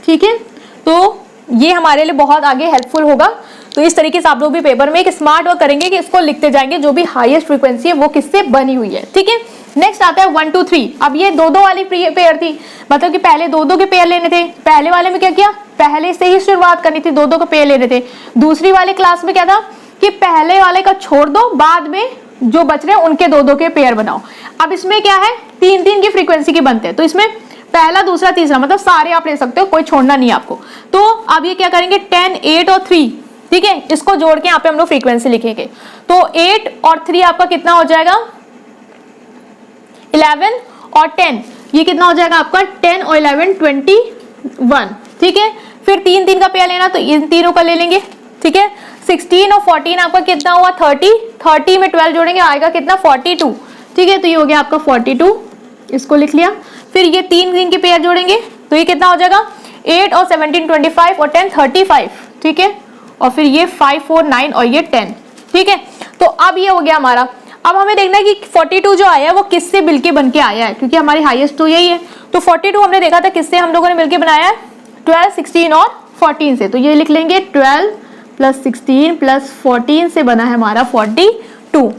ठीक है। तो ये हमारे लिए बहुत आगे हेल्पफुल होगा। तो इस तरीके से आप लोग भी पेपर में एक स्मार्ट वर्क करेंगे कि इसको लिखते जाएंगे जो भी हाईएस्ट फ्रीक्वेंसी है वो किससे बनी हुई है, ठीक है। नेक्स्ट आता है 1 2 3। अब ये 2 वाली पेयर थी, मतलब कि पहले 2 के पेयर लेने थे। पहले वाले में क्या किया, पहले से ही शुरुआत करनी थी, 2 के पेयर लेने थे। दूसरी वाले क्लास में क्या था कि पहले वाले का छोड़ दो, बाद में जो बच रहे हैं उनके 2 के पेयर बनाओ। अब इसमें क्या है, 3 की फ्रीक्वेंसी के बनते हैं, तो इसमें पहला दूसरा तीसरा मतलब सारे आप ले सकते हो, कोई छोड़ना नहीं आपको। तो अब ये क्या करेंगे, 10 8 और 3, ठीक है, इसको जोड़ के यहाँ पे हम लोग फ्रीक्वेंसी लिखेंगे। तो 8 और 3 आपका कितना हो जाएगा 11, और 10 ये कितना हो जाएगा आपका 10 और 11 21, ठीक है। फिर 3 का पेयर लेना तो इन तीनों का ले लेंगे, ठीक है। 16 और 14 आपका कितना हुआ 30 में 12 जोड़ेंगे आएगा कितना 42, ठीक है। तो ये हो गया आपका 42, इसको लिख लिया। फिर ये 3 के पेयर जोड़ेंगे तो ये कितना हो जाएगा 8 और 17 25 और 10 35, ठीक है। और फिर ये 5 4 9 और ये 10, ठीक है। तो अब ये हो गया हमारा। अब हमें देखना है कि 42 जो आया है वो किससे मिलके बन के आया है, क्योंकि हमारी हाईएस्ट तो यही है। तो 42 हमने देखा था किससे हम लोगों ने मिलके बनाया है 12 16 और 14 से। तो ये लिख लेंगे 12 + 16 + 14 से बना है हमारा 42,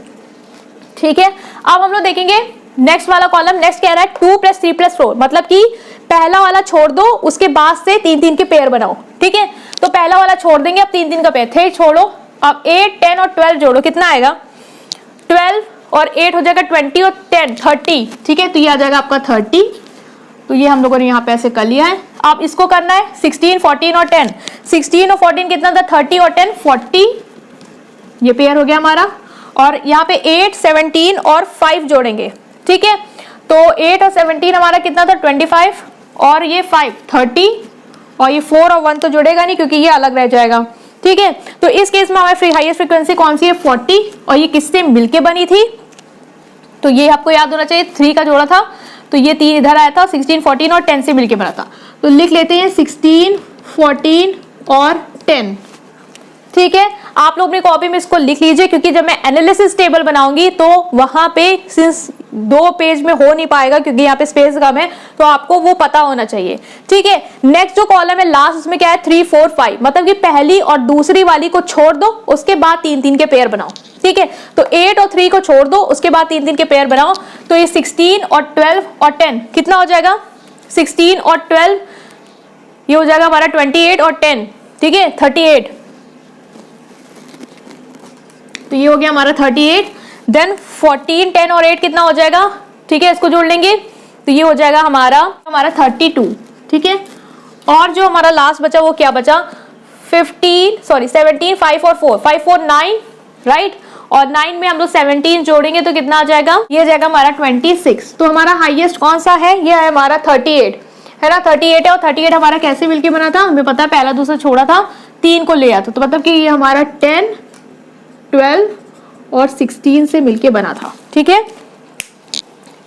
ठीक है। अब हम लोग देखेंगे नेक्स्ट वाला कॉलम। नेक्स्ट कह रहा है 2 + 3 + 4, मतलब कि पहला वाला छोड़ दो, उसके बाद से 3 के पेयर बनाओ, ठीक है। तो पहला वाला छोड़ देंगे, अब 3 का पेयर थे छोड़ो। अब 8 10 और 12 जोड़ो, कितना आएगा 12 और 8 हो जाएगा 20 और 10 30, ठीक है। तो ये आ जाएगा आपका 30। तो ये हम लोगों ने यहाँ पे ऐसे कर लिया है। अब इसको करना है 16 14 और 10। 16 और 14 कितना था 30 और 10 40, ये पेयर हो गया हमारा। और यहाँ पे 8 17 और 5 जोड़ेंगे, ठीक है। तो 8 और 17 हमारा कितना था 25 और ये 5 30, और ये 4 और 1 तो जुड़ेगा नहीं क्योंकि ये अलग रह जाएगा, ठीक है। तो इस केस में हमारी हाईएस्ट फ्रीक्वेंसी कौन सी है 40, और ये किससे मिलके बनी थी तो ये आपको याद होना चाहिए 3 का जोड़ा था, तो ये 3 इधर आया था 16 14 और 10 से मिलके बना था। तो लिख लेते हैं 16 14 और 10, ठीक है। आप लोग अपनी कॉपी में इसको लिख लीजिए, क्योंकि जब मैं एनालिसिस टेबल बनाऊंगी तो वहां पे सिंस 2 पेज में हो नहीं पाएगा क्योंकि यहाँ पे स्पेस कम है, तो आपको वो पता होना चाहिए। ठीक है, नेक्स्ट जो कॉलम है लास्ट, उसमें क्या है 3 4 5, मतलब कि पहली और दूसरी वाली को छोड़ दो, उसके बाद 3 3 के पेयर बनाओ। ठीक है, तो 8 और 3 को छोड़ दो, उसके बाद 3 3 के पेयर बनाओ। तो ये 16 और 12 और 10 कितना हो जाएगा, 16 और 12 ये हो जाएगा हमारा 28 और 10, ठीक है 38, तो ये हो गया हमारा 38। देन 14 10 और 8 कितना हो जाएगा, ठीक है इसको जोड़ लेंगे तो ये हो जाएगा हमारा 32। ठीक है, और जो हमारा लास्ट बचा वो क्या बचा, 17 5 और 4 5 4 9, राइट, और 9 में हम लोग 17 जोड़ेंगे तो कितना आ जाएगा, ये आ जाएगा हमारा 26। तो हमारा हाईएस्ट कौन सा है, ये है हमारा 38 है ना, 38 है। और 38 हमारा कैसे मिलके बना था, हमें पता है पहला दूसरा छोड़ा था, 3 को ले आया था, तो मतलब कि ये हमारा 10 12 और 16 से मिलके बना था। ठीक है,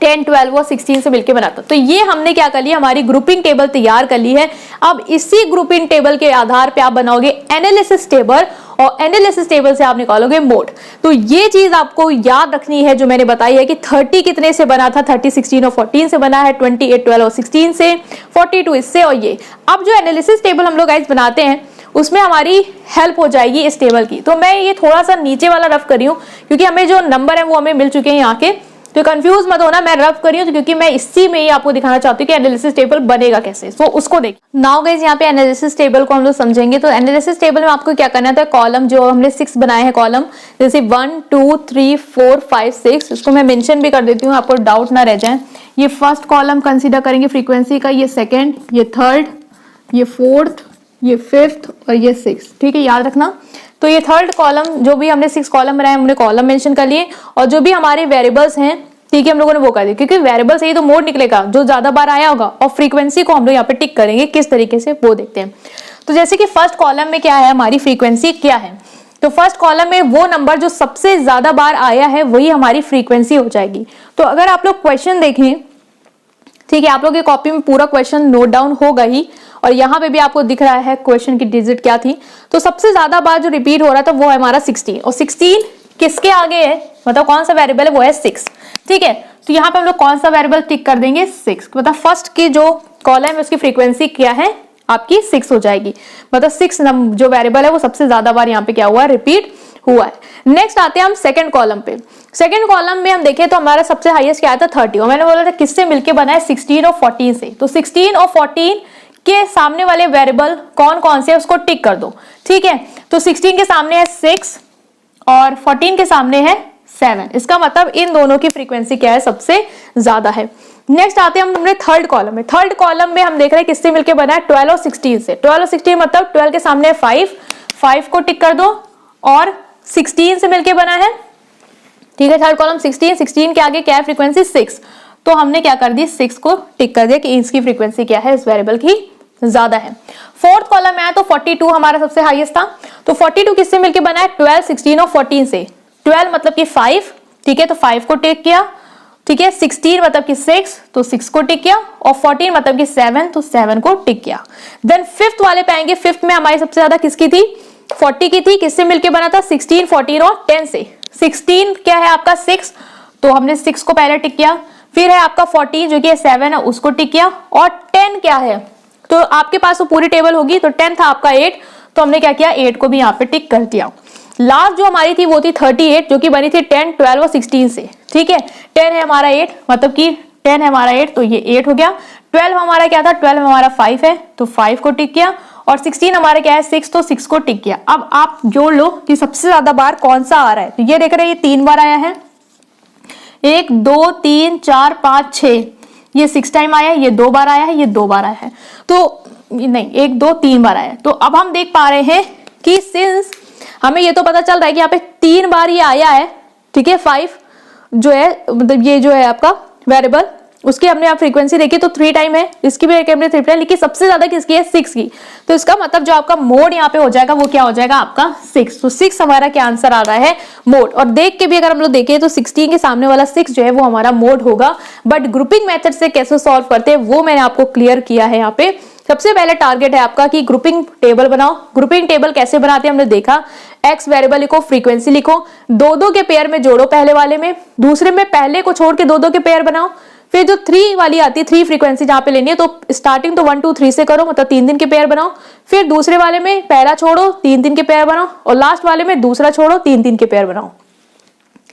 10 12 और 16 से मिलके बना था। तो ये हमने क्या कर लिया, हमारी ग्रुपिंग टेबल तैयार कर ली है। अब इसी ग्रुपिंग टेबल के आधार पे आप बनाओगे एनालिसिस टेबल, और एनालिसिस टेबल से आप निकालोगे मोड। तो ये चीज आपको याद रखनी है जो मैंने बताई है कि 30 कितने से बना था, 30 16 और 14 से बना है, 28 12 और 16 से, 42 इससे, और ये अब जो एनालिसिस टेबल हम लोग गाइस बनाते हैं उसमें हमारी हेल्प हो जाएगी इस टेबल की। तो मैं ये थोड़ा सा नीचे वाला रफ करी हूँ क्योंकि हमें जो नंबर है वो हमें मिल चुके हैं यहाँ के, तो कंफ्यूज मत होना, मैं रफ करी हूँ क्योंकि मैं इसी में ही आपको दिखाना चाहती हूँ कि एनालिसिस टेबल बनेगा कैसे। सो उसको देख नाउ गाइस, यहाँ पे एनालिसिस टेबल को हम लोग समझेंगे। तो एनालिसिस टेबल में आपको क्या करना था, कॉलम जो हमने 6 बनाए हैं कॉलम, जैसे 1 2 3 4 5 6, इसको मैं मेंशन भी कर देती हूँ आपको डाउट ना रह जाए। ये फर्स्ट कॉलम कंसिडर करेंगे फ्रीक्वेंसी का, ये सेकेंड, ये थर्ड, ये फोर्थ, ये फिफ्थ और ये 6। ठीक है, याद रखना। तो ये थर्ड कॉलम जो भी हमने 6 कॉलम बनाए हमने कॉलम मेंशन कर लिए, और जो भी हमारे वेरिएबल्स हैं ठीक है हम लोगों ने वो कर दिया, क्योंकि वेरिएबल से ही तो मोड निकलेगा जो ज्यादा बार आया होगा, और फ्रीक्वेंसी को हम लोग यहाँ पे टिक करेंगे किस तरीके से वो देखते हैं। तो जैसे कि फर्स्ट कॉलम में क्या है, हमारी फ्रीक्वेंसी क्या है, तो फर्स्ट कॉलम में वो नंबर जो सबसे ज्यादा बार आया है वही हमारी फ्रीक्वेंसी हो जाएगी। तो अगर आप लोग क्वेश्चन देखें, ठीक है, आप लोग की कॉपी में पूरा क्वेश्चन नोट डाउन होगा ही, और यहाँ पे भी आपको दिख रहा है क्वेश्चन की डिजिट क्या थी। तो सबसे ज्यादा बार जो रिपीट हो रहा था वो है हमारा 16, और 16 किसके आगे है, मतलब कौन सा वेरिएबल है, वो है 6। ठीक है, तो यहाँ पे हम लोग कौन सा वेरिएबल टिक कर देंगे, 6, मतलब फर्स्ट की जो कॉलम है उसकी फ्रीक्वेंसी क्या है आपकी 6 हो जाएगी, मतलब 6 जो वेरिएबल है वो सबसे ज्यादा बार यहाँ पे क्या हुआ, रिपीट हुआ है। नेक्स्ट आते हैं हम सेकंड कॉलम पे। सेकंड कॉलम में हम देखें तो हमारा सबसे हाईएस्ट क्या था 30, और मैंने बोला था किससे मिलके बना है, 16 और 14 से। तो 16 और 14 के सामने वाले वेरिएबल कौन कौन से है उसको टिक कर दो। ठीक है, तो 16 के सामने है 6 और 14 के सामने है 7, इसका मतलब इन दोनों की फ्रीक्वेंसी क्या है, सबसे ज्यादा है। नेक्स्ट आते हैं हम अपने थर्ड कॉलम में। थर्ड कॉलम में हम देख रहे हैं किससे मिलके बना है, 12 और 16 से। 12 और 16 मतलब 12 के सामने है 5 को टिक कर दो, और 16 से मिलके बना है। ठीक है, थर्ड कॉलम 16 के आगे क्या है फ्रीक्वेंसी 6, तो हमने क्या कर दी 6 को टिक कर दिया कि इसकी फ्रीक्वेंसी क्या है, इस वेरिएबल की ज्यादा है। फोर्थ कॉलम में आया तो 42 हमारा सबसे हाईएस्ट था, तो 42 किससे मिलके बना है, 12 16 और 14 से। 12 मतलब कि 5, ठीक है, तो 5 को टिक किया। ठीक है, 16 मतलब कि 6, तो 6 को टिक किया, और 14 मतलब कि 7, तो 7 को टिक किया। देन फिफ्थ वाले पे आएंगे। फिफ्थ में हमारी सबसे ज्यादा किसकी थी, 40 की थी, किससे मिलके बना था, 16 14 और 10 से। 16 क्या है आपका 6, तो हमने 6 को पहले टिक किया, फिर है आपका 14 जो कि 7 है उसको टिक किया, और 10 क्या है, तो आपके पास तो पूरी टेबल होगी, तो 10 था आपका 8, तो हमने क्या किया 8 को भी यहाँ पे टिक कर दिया। लास्ट जो हमारी थी वो थी 38 जो कि बनी थी 10 12 और 16 से। ठीक है, 10 है हमारा 8, मतलब कि 10 है हमारा 8, तो ये 8 हो गया। 12 हमारा क्या था, 12 हमारा 5 है, तो 5 को टिक किया, और 16 हमारा क्या है 6, तो 6 को टिक किया। अब आप जोड़ लो कि सबसे ज्यादा बार कौन सा आ रहा है, तो ये देख रहे हैं ये 3 बार आया है, 1 2 3 4 5 6, ये 6 टाइम आया है, ये 2 बार आया है, ये 2 बार आया है, तो नहीं 1 2 3 बार आया है। तो अब हम देख पा रहे हैं कि सिंस हमें ये तो पता चल रहा है कि यहाँ पे 3 बार ये आया है, ठीक है, 5 जो है मतलब ये जो है आपका वेरिएबल, उसकी हमने आप फ्रीक्वेंसी देखी तो 3 टाइम है, इसकी भी हमने 3 टाइम, लेकिन सबसे ज्यादा किसकी है 6 की, तो इसका मतलब जो आपका मोड यहाँ पे हो जाएगा वो क्या हो जाएगा आपका 6। तो 6 हमारा क्या आंसर आ रहा है मोड। और देख के भी अगर हम लोग देखें तो 16 के सामने वाला 6 जो है वो हमारा मोड होगा। बट ग्रुपिंग मेथड से कैसे सॉल्व करते हैं वो मैंने आपको क्लियर किया है यहाँ पे सबसे पहले टारगेट है आपका कि ग्रुपिंग टेबल बनाओ। ग्रुपिंग टेबल कैसे बनाते हैं हमने देखा, एक्स वेरिएबल लिखो, फ्रीक्वेंसी लिखो, दो दो के पेयर में जोड़ो, पहले वाले में, दूसरे में पहले को छोड़ के दो दो के पेयर बनाओ। फिर जो 3 वाली आती है, 3 फ्रीक्वेंसी जहां पे लेनी है, तो स्टार्टिंग तो 1 2 3 से करो, मतलब 3 के पेयर बनाओ। फिर दूसरे वाले में पहला छोड़ो, 3 के पेयर बनाओ, और लास्ट वाले में दूसरा छोड़ो, 3 के पेयर बनाओ।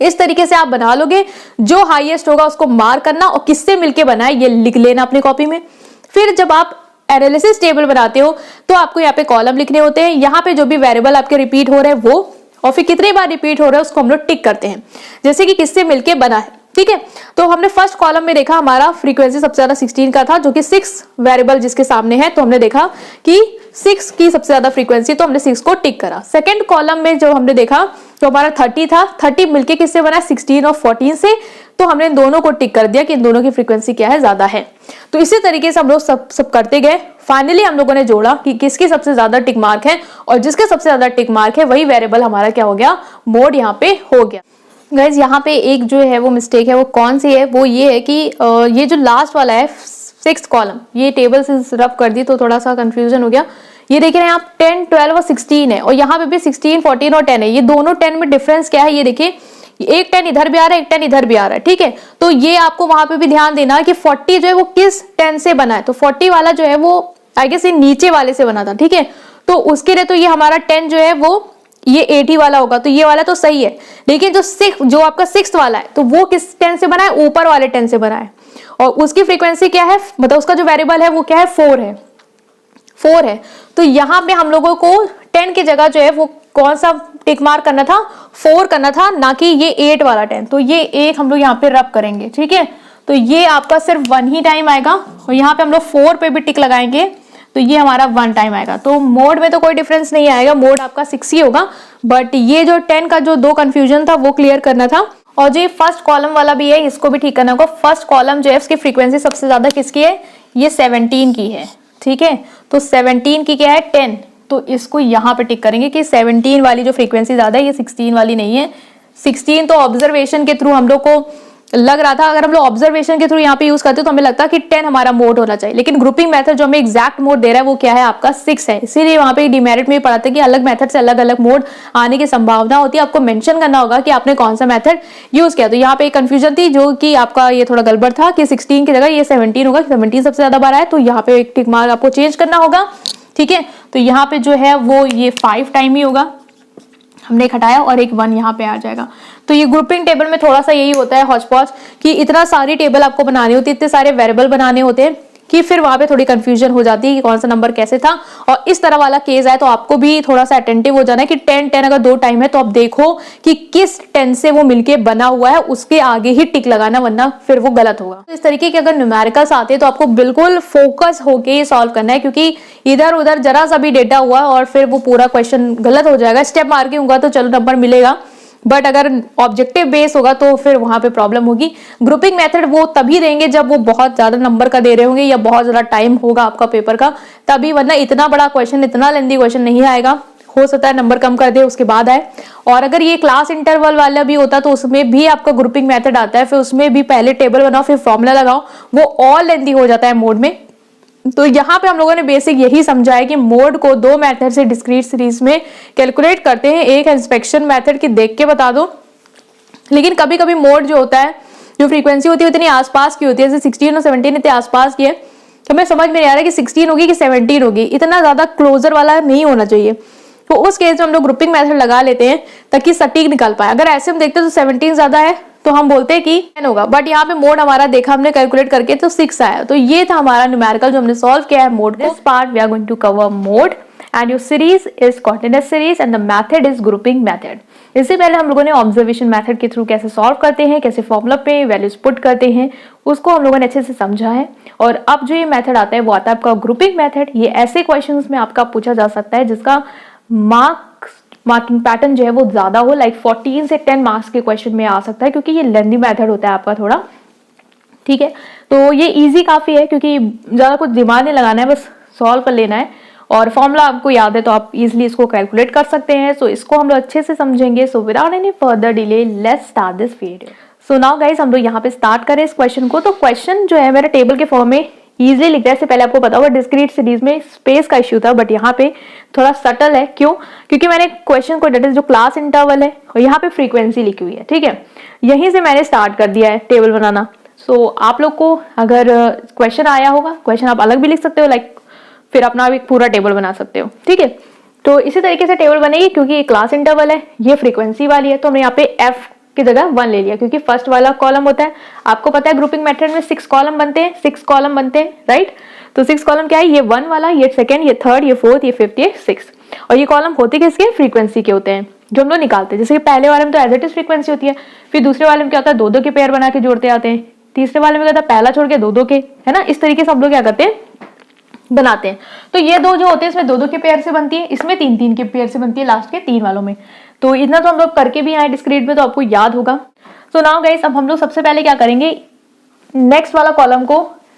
इस तरीके से आप बना लोगे। जो हाईएस्ट होगा उसको मार्क करना, और किससे मिलके बना है ये लिख लेना अपनी कॉपी में। फिर जब आप एनालिसिस टेबल बनाते हो तो आपको यहाँ पे कॉलम लिखने होते हैं। यहाँ पे जो भी वेरिएबल आपके रिपीट हो रहे हैं वो, और फिर कितनी बार रिपीट हो रहा है उसको हम लोग टिक करते हैं, जैसे कि किससे मिलके बना है। ठीक है, तो हमने फर्स्ट कॉलम में देखा हमारा फ्रीक्वेंसी सबसे ज्यादा 16 का था, जो कि 6 वेरिएबल जिसके सामने है, तो हमने देखा कि 6 की सबसे ज्यादा फ्रीक्वेंसी, तो हमने 6 को टिक करा। सेकंड कॉलम में जो हमने देखा तो हमारा 30 था, 30 मिलके किससे बना, 16 और 14 से, तो हमने इन दोनों को टिक कर दिया कि इन दोनों की फ्रीक्वेंसी क्या है, ज्यादा है। तो इसी तरीके से हम लोग सब करते गए। फाइनली हम लोगों ने जोड़ा कि किसकी सबसे ज्यादा टिक मार्क है, और जिसके सबसे ज्यादा टिक मार्क है वही वेरिएबल हमारा क्या हो गया, मोड यहाँ पे हो गया। गाइज यहाँ पे एक जो है वो मिस्टेक है, वो कौन सी है, वो ये है कि ये जो लास्ट वाला है 6th कॉलम, ये टेबल से रफ कर दी तो थोड़ा सा कंफ्यूजन हो गया। ये देख रहे हैं आप 10 12 और 16 है, और यहाँ पे भी 16 14 और 10 है। ये दोनों 10 में डिफरेंस क्या है, ये देखिए, एक 10 इधर भी आ रहा है, एक 10 इधर भी आ रहा है। ठीक है, तो ये आपको वहां पे भी ध्यान देना कि 40 जो है वो किस 10 से बना है। तो 40 वाला जो है वो आई गेस ये नीचे वाले से बना था। ठीक है, तो उसके लिए तो ये हमारा 10 जो है वो ये 80 वाला होगा, तो ये वाला तो सही है। लेकिन जो आपका 6th वाला है, तो वो किस 10 से बना है, ऊपर वाले 10 से बना है, और उसकी फ्रीक्वेंसी क्या है, मतलब उसका जो वेरिएबल है वो क्या है, 4 है, 4 है। तो यहाँ पे हम लोगों को 10 की जगह जो है वो कौन सा टिक मार्क करना था, 4 करना था, ना कि ये 8 वाला 10। तो ये एक हम लोग यहाँ पे रब करेंगे। ठीक है, तो ये आपका सिर्फ 1 ही टाइम आएगा, और यहाँ पे हम लोग 4 पे भी टिक लगाएंगे, तो ये हमारा 1 टाइम आएगा। तो मोड में तो कोई डिफरेंस नहीं आएगा, मोड आपका 6 ही होगा, बट ये जो 10 का जो 2 कंफ्यूजन था वो क्लियर करना था। और जो फर्स्ट कॉलम वाला भी है इसको भी ठीक करना होगा। फर्स्ट कॉलम जो है उसकी फ्रीक्वेंसी सबसे ज्यादा किसकी है, ये 17 की है। ठीक है, तो 17 की क्या है, 10, तो इसको यहाँ पे टिक करेंगे कि 17 वाली जो फ्रीक्वेंसी ज्यादा है, ये 16 वाली नहीं है। 16 तो ऑब्जर्वेशन के थ्रू हम लोग को लग रहा था, अगर हम लोग ऑब्जर्वेशन के थ्रू यहाँ पे यूज करते तो हमें लगता कि 10 हमारा मोड होना चाहिए, लेकिन ग्रुपिंग मेथड जो हमें एग्जैक्ट मोड दे रहा है वो क्या है, आपका 6 है। इसीलिए वहां पे डिमेरिट में पढ़ाते हैं कि अलग मेथड से अलग अलग मोड आने की संभावना होती है। आपको मेंशन करना होगा कि आपने कौन सा मेथड यूज किया। तो यहाँ पे एक कंफ्यूजन थी, जो कि आपका ये थोड़ा गड़बड़ था कि 16 की जगह ये 17 होगा, 17 सबसे ज्यादा बार आया, तो यहाँ पे एक टिक मार्क आपको चेंज करना होगा। ठीक है, तो यहाँ पे जो है वो ये 5 टाइम ही होगा, हमने एक हटाया और एक 1 यहाँ पे आ जाएगा। तो ये ग्रुपिंग टेबल में थोड़ा सा यही होता है हौच पौच, कि इतना सारी टेबल आपको बनानी होती है, इतने सारे वेरिएबल बनाने होते हैं कि फिर वहां पे थोड़ी कंफ्यूजन हो जाती है कि कौन सा नंबर कैसे था। और इस तरह वाला केस है तो आपको भी थोड़ा सा अटेंटिव हो जाना है कि 10 10 अगर 2 टाइम है तो आप देखो कि किस 10 से वो मिलके बना हुआ है, उसके आगे ही टिक लगाना, वरना फिर वो गलत होगा। तो इस तरीके के अगर न्यूमेरिकल्स आते हैं तो आपको बिल्कुल फोकस होके सॉल्व करना है, क्योंकि इधर उधर जरा सा भी डेटा हुआ और फिर वो पूरा क्वेश्चन गलत हो जाएगा। स्टेप मार्किंग होगा तो चलो नंबर मिलेगा, बट अगर ऑब्जेक्टिव बेस होगा तो फिर वहां पे प्रॉब्लम होगी। ग्रुपिंग मेथड वो तभी देंगे जब वो बहुत ज्यादा नंबर का दे रहे होंगे या बहुत ज्यादा टाइम होगा आपका पेपर का, तभी, वरना इतना बड़ा क्वेश्चन, इतना लेंथी क्वेश्चन नहीं आएगा। हो सकता है नंबर कम कर दे उसके बाद आए। और अगर ये क्लास इंटरवल वाला भी होता तो उसमें भी आपका ग्रुपिंग मेथड आता है, फिर उसमें भी पहले टेबल बनाओ फिर फॉर्मूला लगाओ, वो और लेंथी हो जाता है मोड में। तो यहाँ पे हम लोगों ने बेसिक यही समझा है कि मोड को 2 मेथड से डिस्क्रीट सीरीज में कैलकुलेट करते हैं। एक इंस्पेक्शन मेथड की देख के बता दो, लेकिन कभी कभी मोड जो होता है, जो फ्रीक्वेंसी होती है इतनी आसपास की होती है, जैसे 16 और 17 इतने आसपास की है, तो हमें समझ में नहीं आ रहा है कि 16 होगी कि 17 होगी, इतना ज्यादा क्लोजर वाला नहीं होना चाहिए। तो उस केस में हम लोग ग्रुपिंग मेथड लगा लेते हैं ताकि सटीक निकल पाए। अगर ऐसे हम देखते हैं तो 17 ज्यादा है तो हम बोलते हैं कि 10 होगा, बट यहाँ पे मोड हमारा देखा हमने कैलकुलेट करके तो 6 आया। तो ये था हमारा न्यूमेरिकल जो हमने सॉल्व किया है मोड को। This part we are going to cover mode and your series is continuous series and the method is grouping method. इससे पहले हम लोगों ने ऑब्जर्वेशन मेथड के थ्रू कैसे सॉल्व करते हैं, कैसे फॉर्मूला पे वैल्यूज पुट करते हैं, उसको हम लोगों ने अच्छे से समझा है। और अब जो ये मेथड आता है वो आता है आपका ग्रुपिंग मेथड। ये ऐसे क्वेश्चंस में आपका पूछा जा सकता है जिसका मार्किंग पैटर्न जो है वो ज्यादा हो, लाइक 14 से 10 मार्क्स के क्वेश्चन में आ सकता है, क्योंकि ये लेंथी मेथड होता है आपका थोड़ा। ठीक है, तो ये इजी काफी है क्योंकि ज्यादा कुछ दिमाग नहीं लगाना है, बस सॉल्व कर लेना है और फॉर्मूला आपको याद है तो आप इजिली इसको कैलकुलेट कर सकते हैं। सो इसको हम लोग अच्छे से समझेंगे। सो without any further delay let's start this video. So now guys हम लोग यहाँ पे स्टार्ट करें इस क्वेश्चन को। तो क्वेश्चन जो है मेरे टेबल के फॉर्म में इजीली लिख रहा है। इससे पहले आपको पता होगा डिस्क्रीट सीरीज में स्पेस का इश्यू था, बट यहाँ पे थोड़ा सटल है। क्यों? क्योंकि मैंने क्वेश्चन को डेट इज जो क्लास इंटरवल है और यहाँ पे फ्रीक्वेंसी लिखी हुई है, ठीक है। यहीं से मैंने स्टार्ट कर दिया है टेबल बनाना। सो आप लोग को अगर क्वेश्चन आया होगा, क्वेश्चन आप अलग भी लिख सकते हो, लाइक फिर अपना एक पूरा टेबल बना सकते हो, ठीक है। तो इसी तरीके से टेबल बनेगी, क्योंकि ये क्लास इंटरवल है, ये फ्रीक्वेंसी वाली है, तो हमने यहाँ पे एफ की जगह 1 ले लिया, क्योंकि फर्स्ट वाला कॉलम होता है। आपको पता है ग्रुपिंग मेथड में 6 कॉलम बनते हैं, 6 कॉलम बनते हैं, राइट। तो 6 कॉलम क्या है? ये 1 वाला, ये सेकंड, ये थर्ड, ये फोर्थ, ये फिफ्थ, ये 6। और ये कॉलम होते किसके? फ्रीक्वेंसी के होते हैं, जो हम लोग निकालते हैं। जैसे पहले वाले में तो एज इट इज फ्रीक्वेंसी होती है, फिर दूसरे वाले में क्या होता है? 2-2 के पेयर बना के जोड़ते आते हैं, तीसरे वाले में क्या होता है? पहला छोड़ के 2-2 के, है ना। इस तरीके से हम लोग क्या करते हैं? बनाते हैं। तो ये दो जो होते हैं इसमें 2-2 के पेयर से बनती है, इसमें 3-3 के पेयर से बनती है, लास्ट के 3 वालों में। तो इतना तो हम लोग करके भी आए डिस्क्रीट में, तो आपको याद होगा। तो नाउ गाइस, अब हम लोग सबसे पहले क्या करेंगे? नेक्स्ट वाला कॉलम को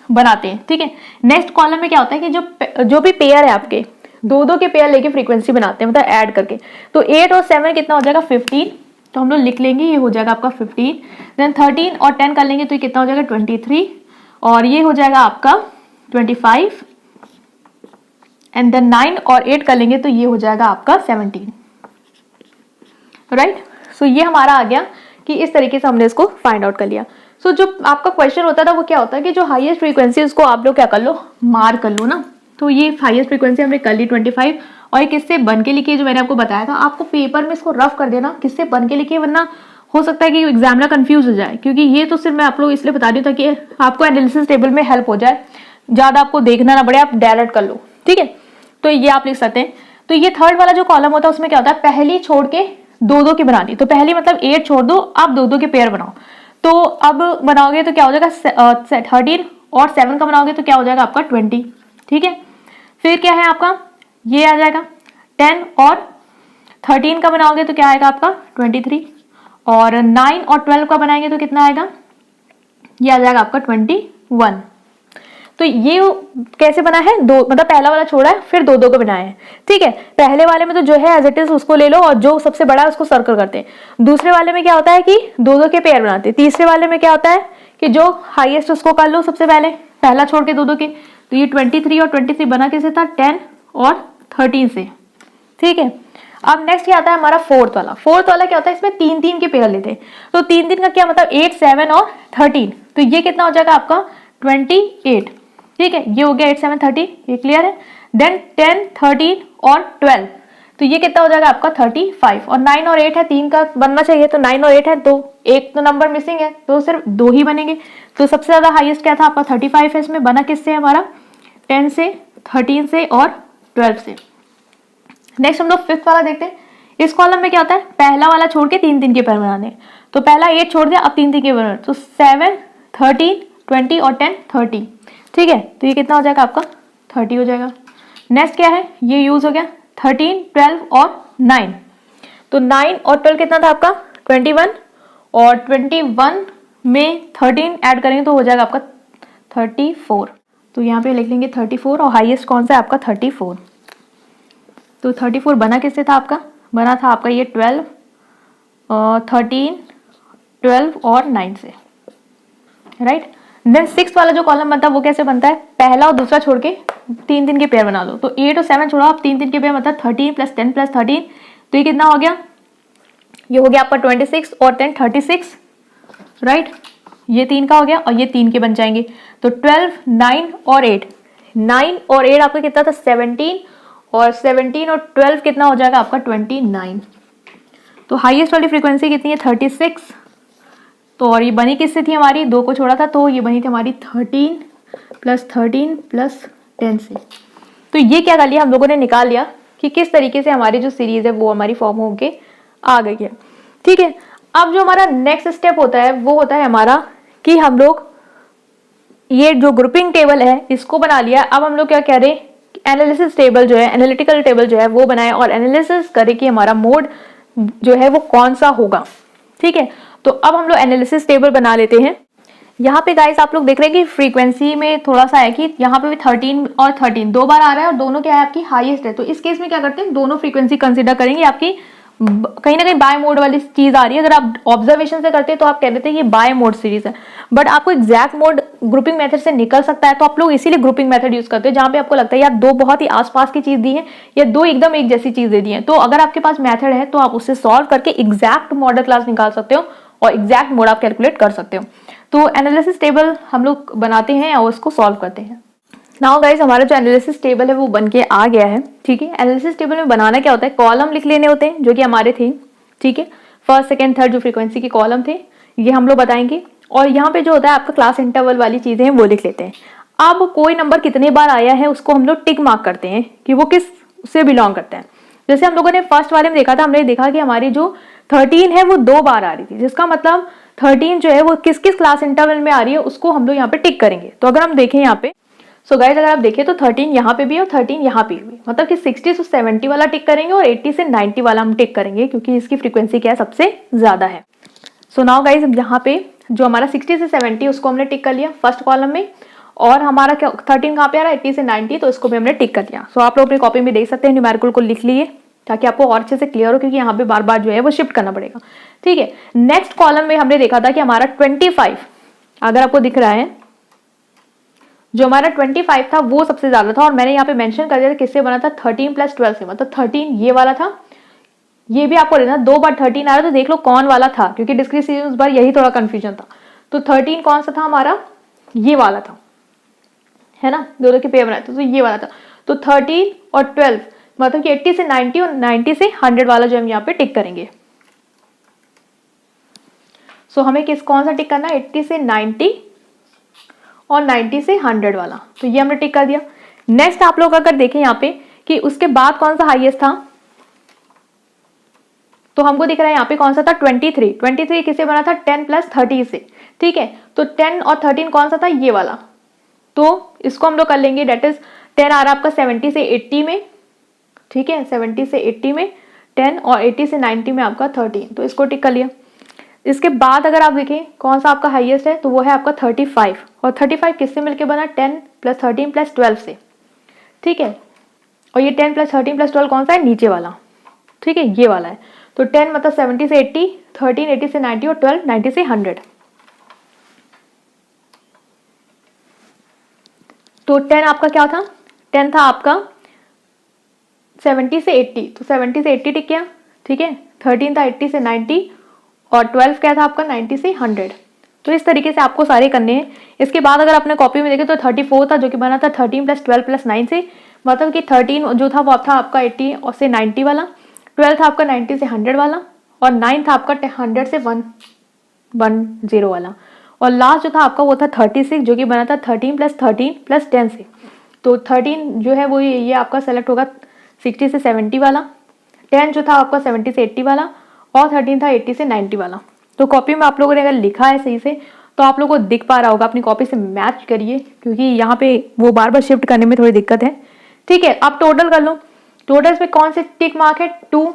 बनाते हैं, ठीक है। नेक्स्ट कॉलम में क्या होता है कि जो भी पेयर है आपके, 2-2 के पेयर लेके फ्रीक्वेंसी बनाते हैं, मतलब ऐड करके। तो 8 और 7 कितना हो जाएगा? 15। तो हम लोग लिख लेंगे, ये हो जाएगा आपका 15। देन 13 और 10 कर लेंगे तो ये कितना हो जाएगा? 23। और ये हो जाएगा आपका 25। एंड देन 9 और 8 कर लेंगे तो ये हो जाएगा आपका 17, राइट। सो ये हमारा आ गया कि इस तरीके से हमने इसको फाइंड आउट कर लिया। सो जो आपका क्वेश्चन होता था वो क्या होता है कि जो हाईएस्ट फ्रीक्वेंसी उसको आप लोग क्या कर लो? मार्क कर लो ना। तो ये हाईएस्ट फ्रीक्वेंसी हमने कर ली 25। और ये किससे बन के लिखी है, जो मैंने आपको बताया था। आपको पेपर में इसको रफ कर देना किससे बन के लिखी है, वरना हो सकता है कि एग्जामिनर कंफ्यूज हो जाए। क्योंकि ये तो सिर्फ मैं आप लोग इसलिए बता रही हूँ ताकि आपको एनालिसिस टेबल में हेल्प हो जाए, ज्यादा आपको देखना ना पड़े, आप डायरेक्ट कर लो, ठीक है। तो ये आप लिख सकते हैं। तो ये थर्ड वाला जो कॉलम होता है उसमें क्या होता है? पहली छोड़ के 2-2 की बनानी। तो पहली मतलब 8 छोड़ दो, आप 2-2 के पेयर बनाओ। तो अब बनाओगे तो क्या हो जाएगा? 13 और 7 का बनाओगे तो क्या हो जाएगा आपका? 20, ठीक है। फिर क्या है आपका? ये आ जाएगा 10 और 13 का बनाओगे तो क्या आएगा आपका? 23। और 9 और 12 का बनाएंगे तो कितना आएगा? ये आ जाएगा आपका 21। तो ये कैसे बना है? दो मतलब पहला वाला छोड़ा है, फिर 2-2 को बनाया है, ठीक है। पहले वाले में तो जो है एज इट इज उसको ले लो, और जो सबसे बड़ा है उसको सर्कल करते हैं। दूसरे वाले में क्या होता है कि 2-2 के पेयर बनाते हैं। तीसरे वाले में क्या होता है कि जो हाईएस्ट उसको कर लो सबसे पहले, पहला छोड़ के 2-2 के। तो ये 23 और 23 बना कैसे था? 10 और 13 से, ठीक है। अब नेक्स्ट क्या आता है हमारा? फोर्थ वाला। फोर्थ वाला क्या होता है? इसमें 3-3 के पेयर लेते हैं। तो 3-3 का क्या मतलब? 8, 7 और 13। तो ये कितना हो जाएगा आपका? 28, ठीक है। ये हो गया 8, 7, 30, ये क्लियर है। देन 10, 13 और 12, तो ये कितना हो जाएगा आपका? 35। और 9 और 8 है, 3 का बनना चाहिए, तो 9 और 8 है, तो एक तो नंबर मिसिंग है, तो सिर्फ 2 ही बनेंगे। तो सबसे ज्यादा हाईएस्ट क्या था आपका? 35 है। इसमें बना किससे हमारा? 10 से, 13 से और 12 से। नेक्स्ट हम लोग फिफ्थ वाला देखते हैं। इस कॉलम में क्या होता है? पहला वाला छोड़ के 3-3 के पेयर बनाने। तो पहला 8 छोड़ दिया, अब 3-3 के पेयर, तो 7, 13, 20 और 10, 30, ठीक है। तो ये कितना हो जाएगा आपका? 30 हो जाएगा। नेक्स्ट क्या है? ये यूज हो गया 13, 12 और 9। तो 9 और 12 कितना था आपका? 21। और 21 में 13 ऐड करेंगे तो हो जाएगा आपका 34। तो यहाँ पे लिख लेंगे 34। और हाईएस्ट कौन सा है आपका? 34। तो 34 बना किससे था आपका? बना था आपका ये 12, 13, 12 और 9 से, राइट। देन सिक्स वाला जो कॉलम बनता है वो कैसे बनता है? पहला और दूसरा छोड़ के 3-3 के पेयर बना दो। तो 8 और 7 छोड़ो आप, 3-3 के पेयर मतलब 13 + 10 + 13, तो ये कितना हो गया? ये हो गया आपका 26 और 10, 36, राइट। ये 3 का हो गया और ये 3 के बन जाएंगे। तो 12, 9 और 8, 9 और 8 आपका कितना था? 17। और 17 और 12 कितना हो जाएगा आपका? 29। तो हाईएस्ट वाली फ्रीक्वेंसी कितनी है? 36। तो और ये बनी किससे थी हमारी? 2 को छोड़ा था, तो ये बनी थी हमारी 13 + 13 + 10 से। तो ये क्या कर लिया हम लोगों ने? निकाल लिया कि किस तरीके से हमारी जो सीरीज है वो हमारी फॉर्म होके आ गई है, ठीक है। अब जो हमारा नेक्स्ट स्टेप होता है वो होता है हमारा कि हम लोग ये जो ग्रुपिंग टेबल है इसको बना लिया। अब हम लोग क्या कह रहे हैं? एनालिसिस टेबल जो है, एनालिटिकल टेबल जो है वो बनाए और एनालिसिस करें कि हमारा मोड जो है वो कौन सा होगा, ठीक है। तो अब हम लोग एनालिसिस टेबल बना लेते हैं। यहाँ पे गाइस आप लोग देख रहे हैं कि फ्रीक्वेंसी में थोड़ा सा है कि यहाँ पे भी 13 और 13 2 बार आ रहा है और दोनों क्या है आपकी? हाईएस्ट है। तो इस केस में क्या करते हैं? दोनों फ्रीक्वेंसी कंसीडर करेंगे। आपकी कहीं ना कहीं बाय मोड वाली चीज आ रही है। अगर आप ऑब्जर्वेशन से करते हैं तो आप कह देते हैं ये बाय मोड सीरीज है, बट आपको एग्जैक्ट मोड ग्रुपिंग मेथड से निकल सकता है, तो आप लोग इसीलिए ग्रुपिंग मेथड यूज करते हो, जहां पे आपको लगता है यार दो बहुत ही आसपास की चीज दी है या दो एकदम एक जैसी चीज दे दी है, तो अगर आपके पास मेथड है तो आप उससे सॉल्व करके एग्जैक्ट मॉडल क्लास निकाल सकते हो और एग्जैक्ट मोड आप कैलकुलेट कर सकते हो। तो एनालिसिस टेबल हम लोग बनाते हैं और उसको सॉल्व करते हैं। नाउ गाइस, हमारा जो एनालिसिस टेबल है वो बन के आ गया है। ठीक है, एनालिसिस टेबल में बनाना क्या होता है, कॉलम लिख लेने होते हैं जो कि हमारे थे। ठीक है, फर्स्ट सेकंड थर्ड जो फ्रीक्वेंसी के कॉलम थे ये हम लोग बताएंगे, और यहाँ पे जो होता है आपका क्लास इंटरवल वाली चीजें हैं वो लिख लेते हैं। अब कोई नंबर कितने बार आया है उसको हम लोग टिक मार्क करते हैं कि वो किस से बिलोंग करता है। जैसे हम लोगों ने फर्स्ट वाले में देखा था, हमने देखा कि हमारी जो 13 है वो 2 बार आ रही थी, जिसका मतलब 13 जो है वो किस किस क्लास इंटरवल में आ रही है उसको हम लोग यहाँ पे टिक करेंगे। तो अगर हम देखें यहाँ पे, सो गाइस अगर आप देखें तो 13 यहाँ पे भी है और 13 यहाँ पे भी, मतलब कि 60 से 70 वाला टिक करेंगे और 80 से 90 वाला हम टिक करेंगे, क्योंकि इसकी फ्रीक्वेंसी क्या है, सबसे ज्यादा है। सो नाउ गाइस, यहाँ पे जो हमारा 60 से 70 उसको हमने टिक कर लिया फर्स्ट कॉलम में, और हमारा क्या 13 कहाँ पे आ रहा है, 80 से 90, तो इसको भी हमने टिक कर लिया। सो आप लोग अपनी कॉपी में देख सकते हैं, न्यूमेरिकल को लिख लिए ताकि आपको और अच्छे से क्लियर हो, क्योंकि यहाँ पे बार बार जो है वो शिफ्ट करना पड़ेगा। ठीक है, नेक्स्ट कॉलम में हमने देखा था कि हमारा 25, अगर आपको दिख रहा है जो हमारा 25 था वो सबसे ज्यादा था, और मैंने यहाँ पे मेंशन कर दिया था किससे बना था, 13 + 12 से, मतलब 13 ये वाला था, ये भी आपको लेना, 2 बार 13 आ रहा है तो देख लो कौन वाला था, क्योंकि डिस्क्रीट सीरीज उस बार यही थोड़ा कंफ्यूजन था। तो 13 कौन सा था हमारा, ये वाला था, है ना, दोनों के पेयर बनाए थे तो ये वाला था। तो 13 और 12 मतलब कि 80 से 90 और 90 से 100 वाला जो हम यहाँ पे टिक करेंगे। सो हमें कौन सा टिक करना है, 80 से 90 और 90 से 100 वाला, तो ये हमने टिक कर दिया। नेक्स्ट आप लोग अगर देखें यहाँ पे कि उसके बाद कौन सा हाईएस्ट था, तो हमको दिख रहा है यहाँ पे कौन सा था, 23 किससे बना था, 10 + 30 से। ठीक है, तो 10 और 13 कौन सा था, ये वाला, तो इसको हम लोग कर लेंगे, डेट इज 10 आ रहा है आपका 70 से 80 में। ठीक है, 70 से 80 में 10 और 80 से 90 में आपका 13, तो इसको टिक कर लिया। इसके बाद अगर आप देखें कौन सा आपका हाईएस्ट है, तो वो है आपका 35, और 35 किससे मिलके बना, 10 + 13 + 12 से। ठीक है, और ये 10 + 13 + 12 कौन सा है, नीचे वाला। ठीक है, ये वाला है। तो 10 मतलब 70 से 80, 13 80 से 90 और 12 90 से 100। तो 10 आपका क्या था, 10 था आपका 70 से 80, तो 70 से 80 टिक किया। ठीक है, 13 था 80 से 90 और 12 क्या था आपका 90 से 100। तो इस तरीके से आपको सारे करने हैं। इसके बाद अगर अपने कॉपी में देखें तो 34 था जो कि बना था 13 + 12 + 9 से, मतलब कि 13 जो था वो था आपका 80 और से 90 वाला, 12 था आपका 90 से 100 वाला, और 9 था आपका 100 से 110 वाला, और लास्ट जो था आपका वो था 36 जो कि बना था 13 + 13 + 10 से। तो 13 जो है वो ये आपका सेलेक्ट होगा 60 से 70 वाला, 10 जो था आपका 70 से 80 वाला, और 13 था 80 से 90 वाला। तो कॉपी में आप लोगों ने अगर लिखा है सही से तो आप लोगों को दिख पा रहा होगा, अपनी कॉपी से मैच करिए, क्योंकि यहाँ पे वो बार बार शिफ्ट करने में थोड़ी दिक्कत है। ठीक है, आप टोटल कर लो, टोटल में कौन से टिक मार्क है, 2,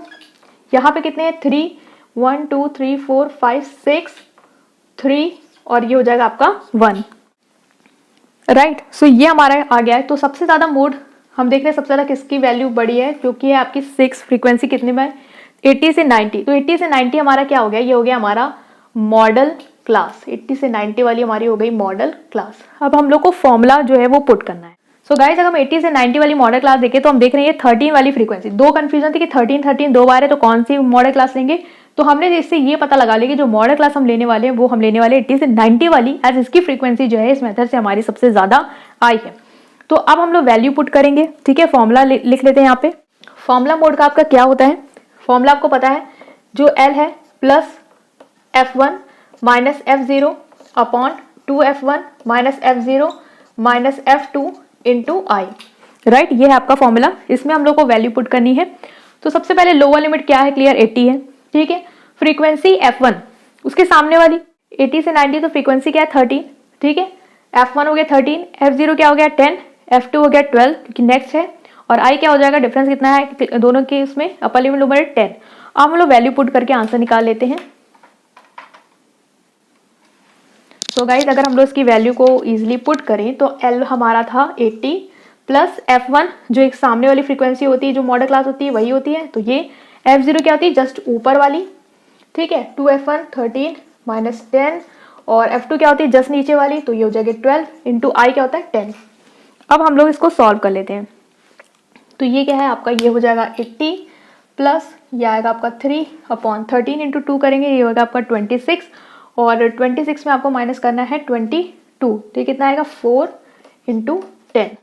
यहाँ पे कितने हैं, 3, 1 2 3 4 5 6 3, और ये हो जाएगा आपका 1। राइट, सो ये हमारा आ गया है। तो सबसे ज्यादा मोड हम देख रहे हैं, सबसे ज्यादा किसकी वैल्यू बड़ी है, जो कि है आपकी 6, फ्रीक्वेंसी कितने में, 80 से 90। तो 80 से 90 हमारा क्या हो गया, ये हो गया हमारा मॉडल क्लास, 80 से 90 वाली हमारी हो गई मॉडल क्लास। अब हम लोग को फॉर्मूला जो है वो पुट करना है। सो गाइस, अगर हम 80 से 90 वाली मॉडल क्लास देखें तो हम देख रहे हैं 13 वाली फ्रीक्वेंसी, दो कंफ्यूजन थी कि 13 2 बार है तो कौन सी मॉडल क्लास लेंगे। तो हमने इससे ये पता लगा लिया कि जो मॉडल क्लास हम लेने वाले हैं वो हम लेने वाले 80 से 90 वाली, एज इसकी फ्रीक्वेंसी जो है इस मेथड से हमारी सबसे ज्यादा आई है। तो अब हम लोग वैल्यू पुट करेंगे। ठीक है, फॉर्मूला लिख लेते हैं यहाँ पे। फॉर्मूला मोड का आपका क्या होता है, फॉर्मूला आपको पता है, जो L है plus F1 minus F0 upon 2F1 minus F0 minus F2 into I. Right, ये है आपका फॉर्मूला, इसमें हम लोग को वैल्यू पुट करनी है। तो सबसे पहले लोअर लिमिट क्या है, क्लियर 80 है। ठीक है, फ्रीक्वेंसी F1 उसके सामने वाली 80 से 90, तो फ्रीक्वेंसी क्या है 13। ठीक है, F1 हो गया 13, F0 क्या हो गया 10, F2 हो गया 12 क्योंकि नेक्स्ट है, और आई क्या हो जाएगा, डिफरेंस कितना है दोनों के उसमें, अपर लिमिट लोअर लिमिट 10। अब हम लोग वैल्यू पुट करके आंसर निकाल लेते हैं। सो गाइस, अगर हम लोग इसकी वैल्यू को इजीली पुट करें तो L हमारा था 80 प्लस F1 जो एक सामने वाली फ्रीक्वेंसी होती है, जो मॉडल क्लास होती है वही होती है, तो ये F0 क्या होती है, जस्ट ऊपर वाली। ठीक है, 2F1 13 माइनस 10 और F2 क्या होती है जस्ट नीचे वाली, तो ये हो जाएगा 12 इंटू आई क्या होता है 10। अब हम लोग इसको सॉल्व कर लेते हैं। तो ये क्या है आपका, ये हो जाएगा 80 प्लस ये आएगा आपका 3/13 इंटू 2 करेंगे, ये होगा आपका 26 और 26 में आपको माइनस करना है 22, तो ये कितना आएगा 4 इंटू 10।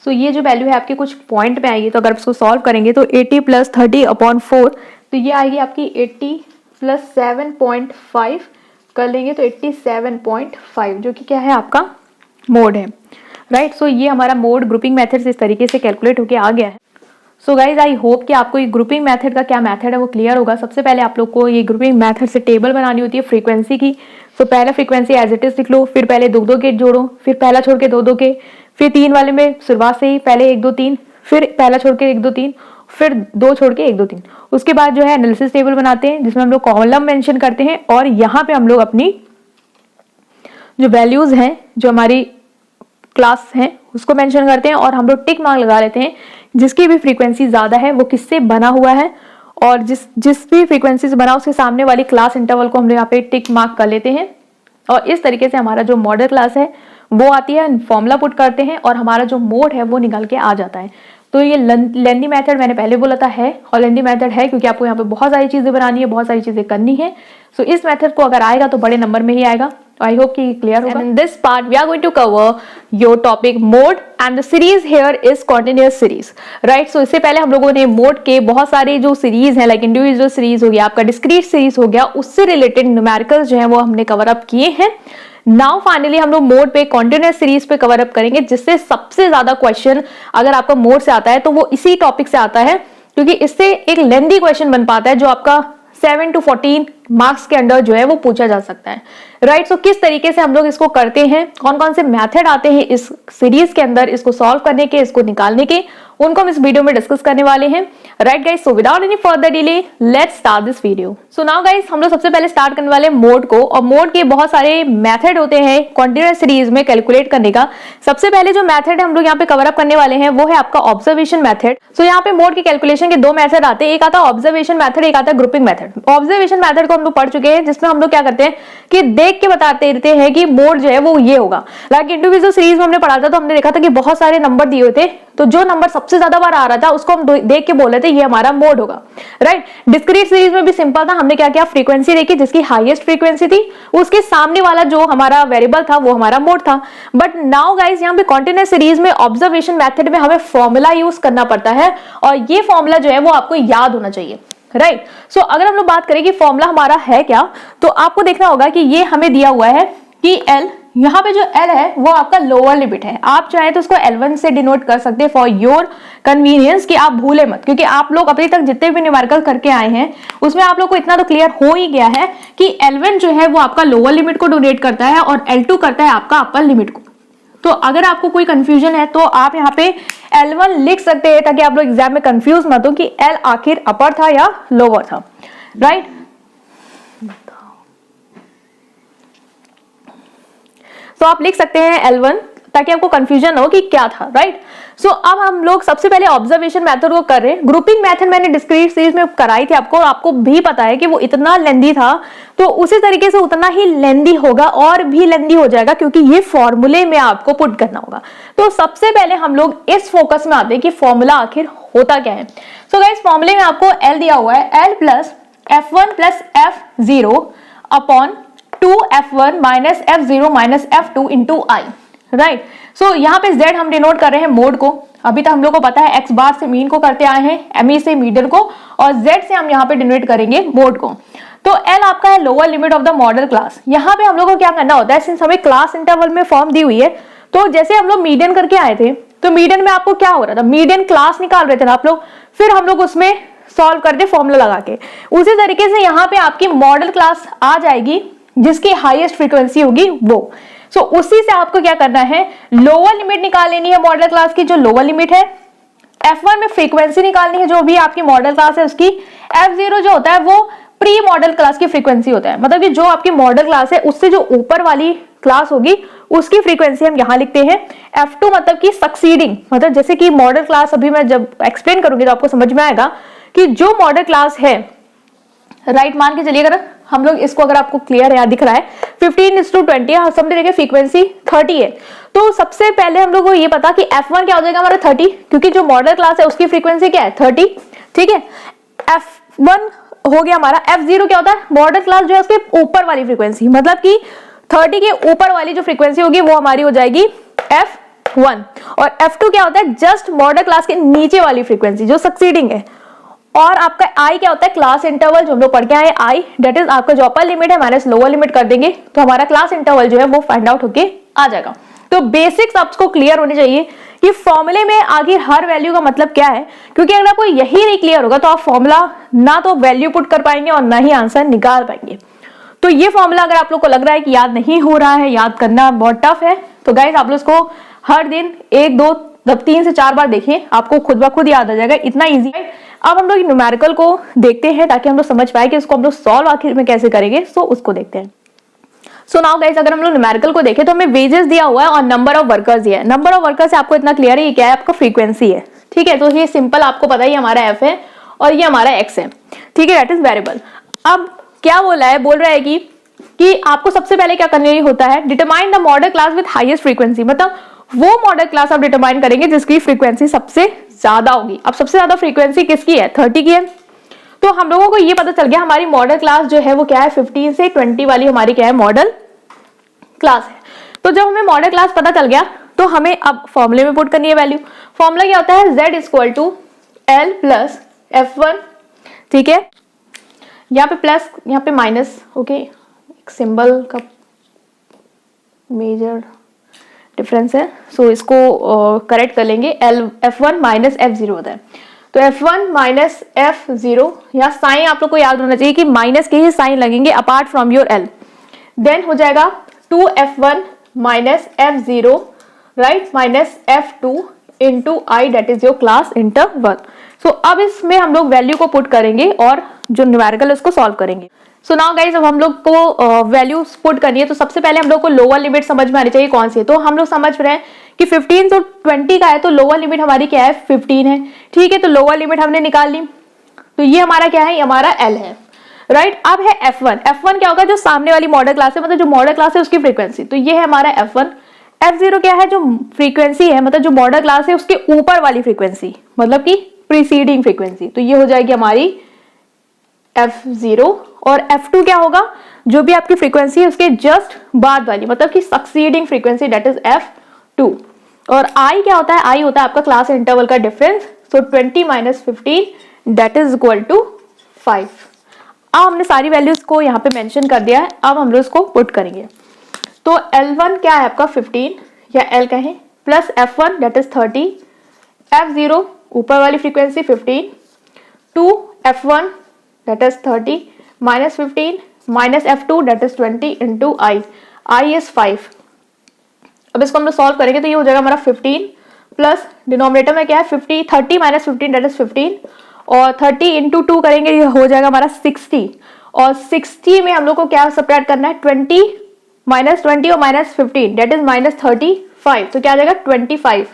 सो ये जो वैल्यू है आपके कुछ पॉइंट पे आएगी, तो अगर इसको सॉल्व करेंगे तो 80 प्लस 30/4, तो ये आएगी आपकी 80 प्लस 7.5 कर लेंगे तो 87.5, जो कि क्या है आपका मोड है, राइट। सो ये हमारा मोड ग्रुपिंग मेथड से इस तरीके से कैलकुलेट होके आ गया है। सो गाइज आई होप कि आपको ये ग्रुपिंग मेथड का क्या मेथड है वो क्लियर होगा। सबसे पहले आप लोग को ये ग्रुपिंग मेथड से टेबल बनानी होती है फ्रीक्वेंसी की। सो पहला फ्रीक्वेंसी एज इट इज लिख लो, फिर पहले 2-2 के जोड़ो, फिर पहला छोड़ के 2-2 के, फिर 3 वाले में शुरुआत से ही पहले 1-2-3, फिर पहला छोड़ के 1-2-3, फिर 2 छोड़ के 1-2-3। उसके बाद जो है एनालिसिस टेबल बनाते हैं जिसमें हम लोग कॉलम मेंशन करते हैं और यहाँ पे हम लोग अपनी जो वैल्यूज हैं जो हमारी क्लास है उसको मेंशन करते हैं और हम लोग टिक मार्क लगा लेते हैं जिसकी भी फ्रीक्वेंसी ज्यादा है वो किससे बना हुआ है, और जिस भी फ्रीक्वेंसी से बना उसके सामने वाली क्लास इंटरवल को हम लोग यहाँ पे टिक मार्क कर लेते हैं। और इस तरीके से हमारा जो मॉडल क्लास है वो आती है, फॉर्मूला पुट करते हैं और हमारा जो मोड है वो निकल के आ जाता है। तो ये लेंदी मेथड मैंने पहले बोला था है, और लेंदी मेथड है क्योंकि आपको यहाँ पे बहुत सारी चीजें बनानी है, बहुत सारी चीजें करनी है। सो इस मेथड को अगर आएगा तो बड़े नंबर में ही आएगा। I hope कि clear होगा। In this part we are going to cover your topic mode and the series here is continuous series, right? So इससे पहले हम लोगों ने mode के बहुत सारे जो series हैं like individual series हो गया, आपका discrete series हो गया, उससे related numericals जो हैं वो हमने cover up किए हैं। Now finally हम लोग मोड पे continuous series पे कवर अप करेंगे, जिससे सबसे ज्यादा क्वेश्चन अगर आपका मोड से आता है तो वो इसी टॉपिक से आता है, क्योंकि इससे एक लेंदी क्वेश्चन बन पाता है जो आपका 7 to 14 मार्क्स के अंदर जो है वो पूछा जा सकता है, राइट। सो किस तरीके से हम लोग इसको करते हैं, कौन कौन से मेथड आते हैं इस सीरीज के अंदर इसको सॉल्व करने के, इसको निकालने के, उनको हम इस वीडियो में डिस्कस करने वाले हैं, right guys. So without any further delay let's start this video. So now guys हम लोग सबसे पहले स्टार्ट करने वाले मोड को, और मोड के बहुत सारे मेथड होते हैं कॉन्टिन्यूअस सीरीज में कैलकुलेट करने का। सबसे पहले जो मेथड है हम लोग यहाँ पे कवर अप करने वाले हैं वो है आपका ऑब्जर्वेशन मेथड। सो यहाँ पे मोड के कैलकुलेशन के 2 मेथड आते हैं, एक आता है ऑब्जर्वेशन मेथड, एक आता है ग्रुपिंग मेथड। ऑब्जर्वेशन मेथड को हम लोग पढ़ चुके हैं, जिसमें हम लोग क्या करते हैं कि देख के बताते रहते हैं कि मोड जो है वो ये होगा। लाइक इंडिविजुअल सीरीज में हमने पढ़ा था तो हमने देखा था कि बहुत सारे नंबर दिए हुए थे, तो जो नंबर सबसे ज्यादा बार आ रहा था उसको हम देख के बोल रहे थे ये हमारा मोड होगा, राइट। डिस्क्रीट सीरीज में भी सिंपल था, हमने क्या किया फ्रीक्वेंसी देखी, जिसकी हाईएस्ट फ्रीक्वेंसी थी उसके सामने वाला जो हमारा वेरिएबल था वो हमारा मोड था। बट नाउ गाइस यहाँ पे कॉन्टिन्यूअस सीरीज में ऑब्जर्वेशन मेथड में हमें फॉर्मूला यूज करना पड़ता है, और ये फॉर्मूला जो है वो आपको याद होना चाहिए, राइट। सो अगर हम लोग बात करें कि फॉर्मूला हमारा है क्या, तो आपको देखना होगा कि ये हमें दिया हुआ है कि L, यहाँ पे जो L है वो आपका लोअर लिमिट है। आप चाहे तो उसको L1 से डिनोट कर सकते हैं फॉर योर कन्वीनियंस, कि आप भूले मत, क्योंकि आप लोग अभी तक जितने भी न्यूमेरिकल करके आए हैं उसमें आप लोग को इतना तो क्लियर हो ही गया है कि L1 जो है वो आपका लोअर लिमिट को डोनेट करता है और L2 करता है आपका अपर लिमिट को। तो अगर आपको कोई कंफ्यूजन है तो आप यहाँ पे L1 लिख सकते हैं, ताकि आप लोग एग्जाम में कंफ्यूज मत हो कि L आखिर अपर था या लोअर था, राइट। तो आप लिख सकते हैं L1 ताकि आपको कंफ्यूजन हो कि क्या था, राइट। सो अब हम लोग सबसे पहले ऑब्जर्वेशन मेथड को कर रहे हैं। ग्रुपिंग मेथड मैंने डिस्क्रीट सीरीज में कराई थी आपको, और आपको भी पता है कि वो इतना लेंदी था, तो उसी तरीके से उतना ही लेंदी होगा और भी लेंदी हो जाएगा, क्योंकि ये फॉर्मूले में आपको पुट करना होगा। तो सबसे पहले हम लोग इस फोकस में आते हैं कि फॉर्मूला आखिर होता क्या है। सो गाइस फॉर्मूले में आपको L दिया हुआ है, L plus F1 plus F0 upon 2F1 minus F0 minus F2 into I, right. So यहाँ पे Z हम डिनोट कर रहे हैं मोड को। अभी तक हम लोग को पता है X बार से मीन को करते आए हैं, ME से मीडियन को, और Z से हम यहाँ पे डिनोट करेंगे मोड को। तो L आपका है lower limit of the model class. यहाँ पे हम लोग को क्या करना होता है, सिंस हमें क्लास इंटरवल में फॉर्म दी हुई है, तो जैसे हम लोग मीडियन करके आए थे तो मीडियन में आपको क्या हो रहा था, मीडियन क्लास निकाल रहे थे ना आप लोग, फिर हम लोग उसमें सॉल्व करते फॉर्मूला लगा के। उसी तरीके से यहाँ पे आपकी मॉडल क्लास आ जाएगी जिसकी हाईएस्ट फ्रीक्वेंसी होगी वो। सो उसी से आपको क्या करना है, लोअर लिमिट निकाल लेनी है मॉडल क्लास की, जो लोअर लिमिट है। F1 में फ्रीक्वेंसी निकालनी है जो भी आपकी मॉडल क्लास है उसकी। F0 जो होता है वो प्री मॉडल क्लास की फ्रीक्वेंसी होता है, मतलब कि जो आपकी मॉडल क्लास है उससे जो ऊपर वाली क्लास होगी उसकी फ्रीक्वेंसी हम यहाँ लिखते हैं। F2 मतलब कि सक्सीडिंग, मतलब जैसे कि मॉडल क्लास, अभी मैं जब एक्सप्लेन करूंगी तो आपको समझ में आएगा कि जो मॉडल क्लास है, राइट, मान के चलिए अगर हम लोग इसको, अगर आपको क्लियर है दिख रहा है 15:20, सबने देखे फ्रीक्वेंसी 30 है। तो सबसे पहले हम लोग को ये पता कि F1 क्या हो जाएगा हमारा 30, क्योंकि जो मॉडल क्लास है उसकी फ्रीक्वेंसी क्या है 30, ठीक है। F1 हो गया हमारा। F0 क्या होता है, मॉडल क्लास जो है उसके ऊपर वाली फ्रीक्वेंसी, मतलब कि 30 के ऊपर वाली जो फ्रीक्वेंसी होगी वो हमारी हो जाएगी F1। और F2 क्या होता है, जस्ट मॉडल क्लास के नीचे वाली फ्रीक्वेंसी जो सक्सीडिंग है। और आपका I क्या होता है, क्लास इंटरवल, जो हम लोग पढ़ के आए I, डेट इज आपका जो अपर लिमिट है माइनस लोअर लिमिट कर देंगे तो हमारा क्लास इंटरवल जो है वो फाइंड आउट होके आ जाएगा। तो बेसिक्स आपको क्लियर होनी चाहिए कि फॉर्मूले में आगे हर वैल्यू का मतलब क्या है, क्योंकि अगर आपको यही नहीं क्लियर होगा तो आप फॉर्मूला ना तो वैल्यू पुट कर पाएंगे और ना ही आंसर निकाल पाएंगे। तो ये फॉर्मूला अगर आप लोग को लग रहा है कि याद नहीं हो रहा है, याद करना बहुत टफ है, तो गाइस आप लोग इसको हर दिन 1, 2, 3 से 4 बार देखिए, आपको खुद ब खुद याद आ जाएगा, इतना ईजी है। अब हम लोग न्यूमेरिकल को देखते हैं ताकि हम लोग समझ पाए कि इसको हम लोग सॉल्व आखिर में कैसे करेंगे, सो उसको देखते हैं। सो नाउ गाइस, अगर हम लोग न्यूमेरिकल को देखें तो हमें वेजेस दिया हुआ है और नंबर ऑफ वर्कर्स दिया है। नंबर ऑफ वर्कर्स आपको इतना क्लियर है, ये क्या है, आपका फ्रीक्वेंसी है, ठीक है। तो ये सिंपल आपको पता है, हमारा एफ है और ये हमारा एक्स है, ठीक है, दैट इज वेरिएबल। अब क्या बोला है, बोल रहा है कि आपको सबसे पहले क्या करना होता है, determine the model class with highest frequency, मतलब वो मॉडल क्लास आप डिटरमाइन करेंगे जिसकी फ्रीक्वेंसी सबसे ज्यादा होगी। अब सबसे ज्यादा फ्रीक्वेंसी किसकी है, 30 की है। तो हम लोगों को ये पता चल गया हमारी मॉडल क्लास जो है वो क्या है, 15 से 20 वाली हमारी क्या है, मॉडल क्लास है। तो जब हमें मॉडल क्लास पता चल गया तो हमें अब फॉर्मूले में पुट करनी है वैल्यू। फॉर्मूला क्या होता है, Z equal to L plus F1, ठीक है। यहाँ पे प्लस, यहाँ पे माइनस, ओके, एक सिंबल का मेजर डिफरेंस है, सो इसको करेक्ट कर लेंगे। F1 माइनस F0 होता है, तो F1 माइनस F0, यहाँ साइन आप लोग को याद होना चाहिए कि माइनस के ही साइन लगेंगे apart from your L। Then हो जाएगा 2F1 minus F0, right, minus F2 into I, that is your class interval. So अब इसमें हम लोग वैल्यू को पुट करेंगे और जो न्यूमेरिकल है उसको सॉल्व करेंगे। सो नाउ गाइज, अब हम लोग को वैल्यूज पुट करनी है, तो सबसे पहले हम लोग को लोअर लिमिट समझ में आनी चाहिए कौन सी है। तो हम लोग समझ रहे हैं कि 15 तो 20 का है, तो लोअर लिमिट हमारी क्या है, 15 है, ठीक है। तो लोअर लिमिट हमने निकाल ली, तो ये हमारा क्या है, ये हमारा L है, राइट। अब है F1। F1 क्या होगा, जो सामने वाली मॉडल क्लास है, मतलब जो मॉडल क्लास है उसकी फ्रीक्वेंसी, तो ये है हमारा F1। F0 क्या है, जो फ्रीक्वेंसी है, मतलब जो मॉडल क्लास है उसके ऊपर वाली फ्रीक्वेंसी, मतलब कि प्रीसीडिंग फ्रीक्वेंसी, तो ये हो जाएगी हमारी F0। और F2 क्या होगा, जो भी आपकी फ्रीक्वेंसी है उसके जस्ट बाद वाली, मतलब कि succeeding frequency, date is F2। और I क्या होता है, I होता है आपका क्लास इंटरवल का डिफरेंस, तो 20 minus 15 that is equal to 5। अब हमने सारी वैल्यूज को यहाँ पे मेंशन कर दिया है, अब हम लोग इसको पुट करेंगे। तो L1 क्या है आपका 15 या L कहें, plus F1 date is 30, F0 ऊपर वाली frequency 15, 2F1 that is 30 minus 15 minus F2 that is 20 into I is 5। अब इसको हम लोग सॉल्व करेंगे तो ये हो जाएगा हमारा 15 प्लस डिनोमिनेटर में क्या है 50, 30 माइनस 15 डेट इज 15, और 30 इंटू 2 करेंगे ये हो जाएगा हमारा 60, और 60 में हम लोग को क्या सब्ट्रैक्ट करना है, 20 माइनस 20 और माइनस 15 डेट इज माइनस 35, तो क्या आ जाएगा 25,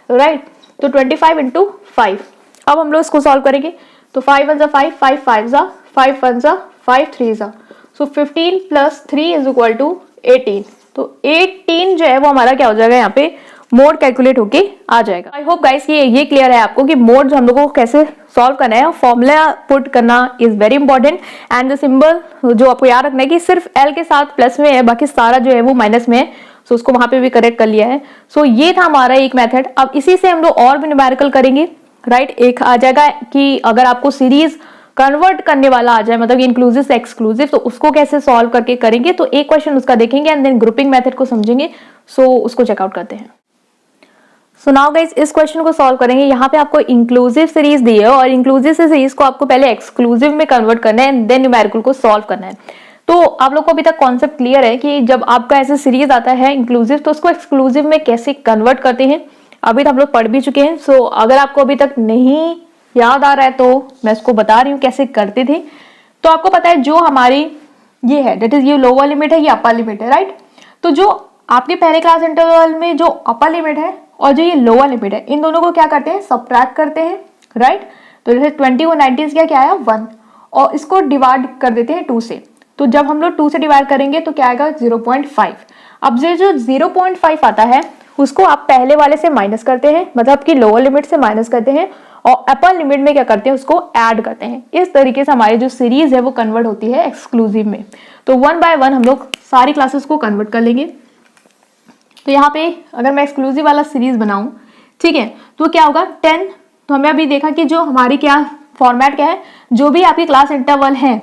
राइट। तो 25 इंटू 5। अब हम लोग इसको सॉल्व करेंगे, तो 5 1 5, 5 5 5 1 5 3 so 15 plus 3 is equal to 18। तो 18 जो है वो हमारा क्या हो जाएगा, यहाँ पे मोड कैलकुलेट होके आ जाएगा। आई होप गाइस ये क्लियर है आपको कि मोड जो हम लोगों को कैसे सॉल्व करना है, फॉर्मूला पुट करना is very important. And the symbol जो आपको याद रखना है कि सिर्फ L के साथ प्लस में है, बाकी सारा जो है वो माइनस में है, सो उसको वहां पे भी करेक्ट कर लिया है। सो ये था हमारा एक मेथड। अब इसी से हम लोग और भी न्यूमेरिकल करेंगे, राइट। एक आ जाएगा कि अगर आपको सीरीज कन्वर्ट करने वाला आ जाए, मतलब इंक्लूसिव से एक्सक्लूसिव, तो उसको कैसे सॉल्व करके करेंगे, तो एक क्वेश्चन उसका देखेंगे एंड देन ग्रुपिंग मेथड को समझेंगे। सो उसको चेकआउट करते हैं। सो नाउ गाइस, इस क्वेश्चन को सॉल्व करेंगे। यहाँ पे आपको इंक्लूसिव सीरीज दी है और इंक्लूसिव से सीरीज को आपको पहले एक्सक्लूसिव में कन्वर्ट करना है एंड देन न्यूमेरिकल को सॉल्व करना है। तो आप लोग को अभी तक कॉन्सेप्ट क्लियर है कि जब आपका ऐसे सीरीज आता है इंक्लूसिव, तो उसको एक्सक्लूसिव में कैसे कन्वर्ट करते हैं, अभी तो हम लोग पढ़ भी चुके हैं। सो अगर आपको अभी तक नहीं याद आ रहा है तो मैं इसको बता रही हूँ कैसे करते थे। तो आपको पता है जो हमारी ये है, दैट इज ये लोअर लिमिट है, ये अपर लिमिट है, राइट। तो जो आपके पहले क्लास इंटरवल में जो अपर लिमिट है और जो ये लोअर लिमिट है, इन दोनों को क्या करते हैं, सबट्रैक्ट करते हैं, राइट। तो जैसे 20 और 90 क्या आया 1, और इसको डिवाइड कर देते हैं 2 से। तो जब हम लोग 2 से डिवाइड करेंगे तो क्या आएगा 0.5। अब ये जो 0.5 आता है उसको आप पहले वाले से माइनस करते हैं, मतलब कि लोअर लिमिट से माइनस करते हैं और अपर लिमिट में क्या करते हैं उसको ऐड करते हैं। इस तरीके से हमारी जो सीरीज है वो कन्वर्ट होती है एक्सक्लूसिव में। तो 1 बाय 1 हम लोग सारी क्लासेस को कन्वर्ट कर लेंगे। तो यहाँ पे अगर मैं एक्सक्लूसिव वाला सीरीज बनाऊं, ठीक है, तो क्या होगा 10। तो हमें अभी देखा कि जो हमारी क्या फॉर्मेट क्या है, जो भी आपकी क्लास इंटरवल है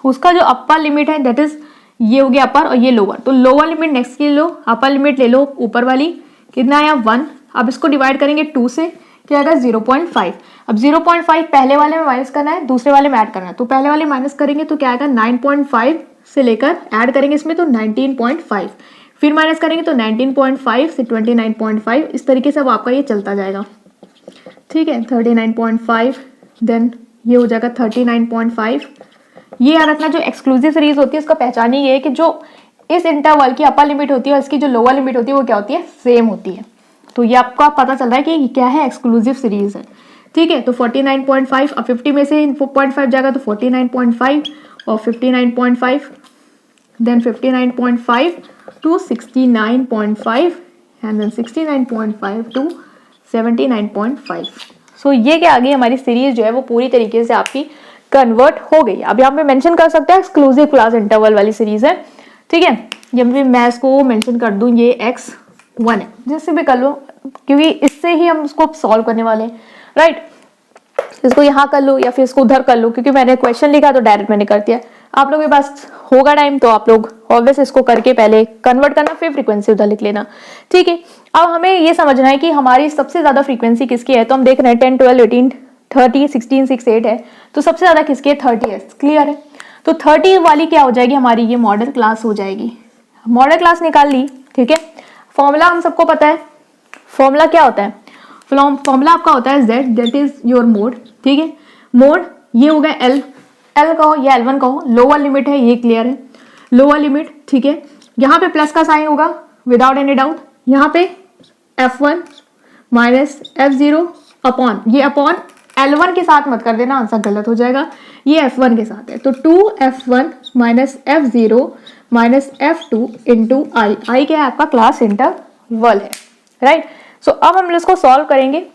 उसका जो अपर लिमिट है दैट इज ये हो गया अपर और ये लोअर। तो लोअर लिमिट नेक्स्ट की लो, अपर लिमिट ले लो ऊपर वाली, कितना आया 1। अब इसको डिवाइड करेंगे 2 से, क्या आएगा 0.5। अब 0.5 पहले वाले में माइनस करना है, दूसरे वाले में ऐड करना है। तो पहले वाले माइनस करेंगे तो क्या आएगा 9.5 से लेकर ऐड करेंगे इसमें तो 19.5, फिर माइनस करेंगे तो 19.5 से 29.5। इस तरीके से अब आपका ये चलता जाएगा, ठीक है। 39.5 देन ये हो जाएगा 39.5। ये याद रखना जो एक्सक्लूसिव सीरीज होती है उसका पहचान ही ये है कि जो इस इंटरवल की अपर लिमिट होती है और इसकी जो लोअर लिमिट होती है वो क्या होती है, सेम होती है। तो ये आपको पता चल रहा है कि ये क्या है, एक्सक्लूसिव सीरीज है, ठीक है। तो 49.5, अब 50 में से 4.5 जाएगा तो 49.5 और 59.5 then 59.5 to 69.5 and then 69.5 to 79.5। So ये क्या आ गई हमारी सीरीज जो है वो पूरी तरीके से आपकी कन्वर्ट हो गई। अब यहाँ पे मेंशन कर सकते हैं एक्सक्लूसिव क्लास इंटरवल वाली सीरीज है, ठीक है। जब भी मैं इसको मेंशन कर दूं ये x1 है, जिससे भी कर लो क्योंकि इससे ही हम उसको सॉल्व करने वाले हैं, राइट। इसको यहाँ कर लो या फिर इसको उधर कर लो, क्योंकि मैंने क्वेश्चन लिखा तो डायरेक्ट मैंने कर दिया। आप लोगों के पास होगा टाइम तो आप लोग ऑब्वियस इसको करके पहले कन्वर्ट करना, फिर फ्रीक्वेंसी उधर लिख लेना, ठीक है। अब हमें ये समझना है कि हमारी सबसे ज्यादा फ्रीक्वेंसी किसकी है। तो हम देख रहे हैं 10, 12, 18, 30, 16, 6, 8 है, तो सबसे ज्यादा किसकी है 30 है, क्लियर है। तो 30 वाली क्या हो जाएगी हमारी, ये मॉडल क्लास हो जाएगी। मॉडल क्लास निकाल ली, ठीक है। फॉर्मूला हम सबको पता है, फॉर्मूला क्या होता है, फॉर्मूला आपका होता है z, that is your mode, ठीक है। मोड ये हो गया l कहो या L1 कहो, लोअर लिमिट है ये क्लियर है, लोअर लिमिट, ठीक है। यहाँ पे प्लस का साइन होगा विदाउट एनी डाउट, यहाँ पे f1 माइनस f0 अपॉन, ये अपॉन L1 के साथ मत कर देना, आंसर गलत हो जाएगा, ये f1 के साथ है। तो 2f1 minus f0 minus f2 into आई क्या है आपका क्लास इंटरवल है, राइट। सो अब हम इसको सॉल्व करेंगे।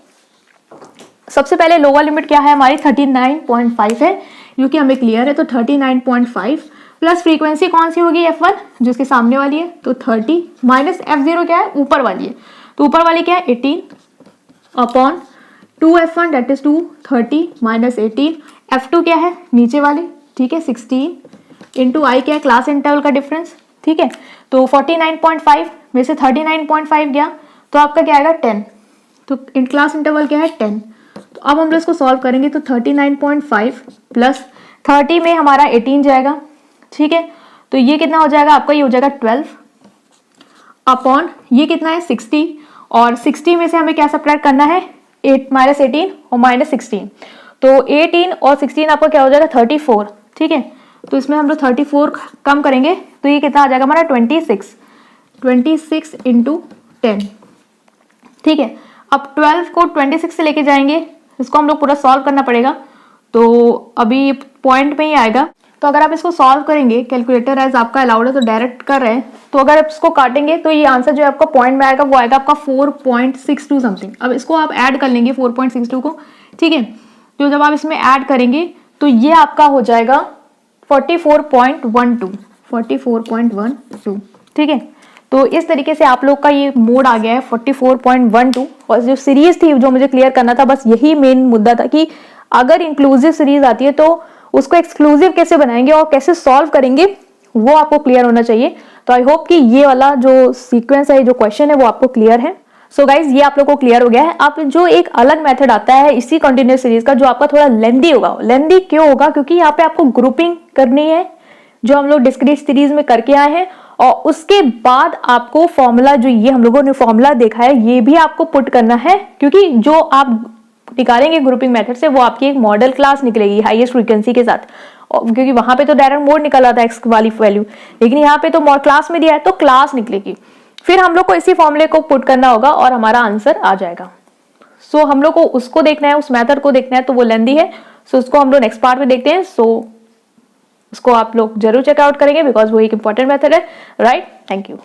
सबसे पहले लोअर लिमिट क्या है हमारी 39.5 है, जो कि हमें क्लियर है। तो 39.5 प्लस फ्रीक्वेंसी कौन सी होगी f1 जो इसके सामने वाली है, तो 30 माइनस f0 क्या है ऊपर वाली है, तो ऊपर वाली क्या है 18 upon 2f1 that is 2, 30 minus 18, f2 क्या है नीचे वाली, ठीक है 16 इंटू आई क्या है क्लास इंटरवल का डिफरेंस, ठीक है। तो 49.5 में से 39.5 गया तो आपका क्या आएगा 10, तो इन क्लास इंटरवल क्या है 10। तो अब हम लोग इसको सॉल्व करेंगे तो 39.5 प्लस 30 में हमारा 18 जाएगा, ठीक है। तो ये कितना हो जाएगा आपका, ये हो जाएगा 12 अपॉन ये कितना है 60, और 60 में से हमें क्या सब्ट्रैक्ट करना है 8 माइनस 18 और माइनस 16, तो 18 और 16 आपका क्या हो जाएगा 34, ठीक है। तो इसमें हम लोग 34 कम करेंगे तो ये कितना आ जाएगा हमारा 26 इंटू 10, ठीक है। अब 12 को 26 से लेके जाएंगे, इसको हम लोग पूरा सॉल्व करना पड़ेगा, तो अभी पॉइंट में ही आएगा। तो अगर आप इसको सॉल्व करेंगे, कैलकुलेटर एज आपका अलाउड है तो डायरेक्ट कर रहे हैं, तो अगर आप इसको काटेंगे तो ये आंसर जो है आपका पॉइंट में आएगा वो आएगा आपका 4.62 समथिंग। अब इसको आप ऐड कर लेंगे 4.62 को, ठीक है। तो जब आप इसमें ऐड करेंगे तो ये आपका हो जाएगा 44.12, ठीक है। तो इस तरीके से आप लोग का ये मोड आ गया है 44.12। और जो सीरीज थी जो मुझे क्लियर करना था, बस यही मेन मुद्दा था कि अगर इंक्लूसिव सीरीज आती है तो उसको एक्सक्लूसिव कैसे बनाएंगे और कैसे सॉल्व करेंगे वो आपको क्लियर होना चाहिए। तो आई होप कि ये वाला जो सीक्वेंस है, जो क्वेश्चन है वो आपको क्लियर है। सो गाइज ये आप लोग को क्लियर हो गया है। आप जो एक अलग मेथड आता है इसी कंटिन्यूअस सीरीज का, जो आपका थोड़ा लेंदी होगा, लेंदी क्यों होगा, क्योंकि यहाँ पे आपको ग्रुपिंग करनी है जो हम लोग डिस्क्रीट सीरीज में करके आए हैं, और उसके बाद आपको फॉर्मूला, जो ये हम लोगों ने फॉर्मूला देखा है, ये भी आपको पुट करना है, क्योंकि जो आप निकालेंगे ग्रुपिंग मेथड से वो आपकी एक मॉडल क्लास निकलेगी हाईएस्ट फ्रीक्वेंसी के साथ, क्योंकि वहां पे तो डायरेक्ट मोड निकल आता है एक्स वाली वैल्यू, लेकिन यहाँ पे तो क्लास में दिया है तो क्लास निकलेगी। फिर हम लोग को इसी फॉर्मूले को पुट करना होगा और हमारा आंसर आ जाएगा। सो हम लोग को उसको देखना है, उस मेथड को देखना है, तो वो लेंदी है। सो उसको हम लोग नेक्स्ट पार्ट में देखते हैं। सो उसको आप लोग जरूर चेकआउट करेंगे बिकॉज वो एक इंपॉर्टेंट मेथड है, राइट। Thank you.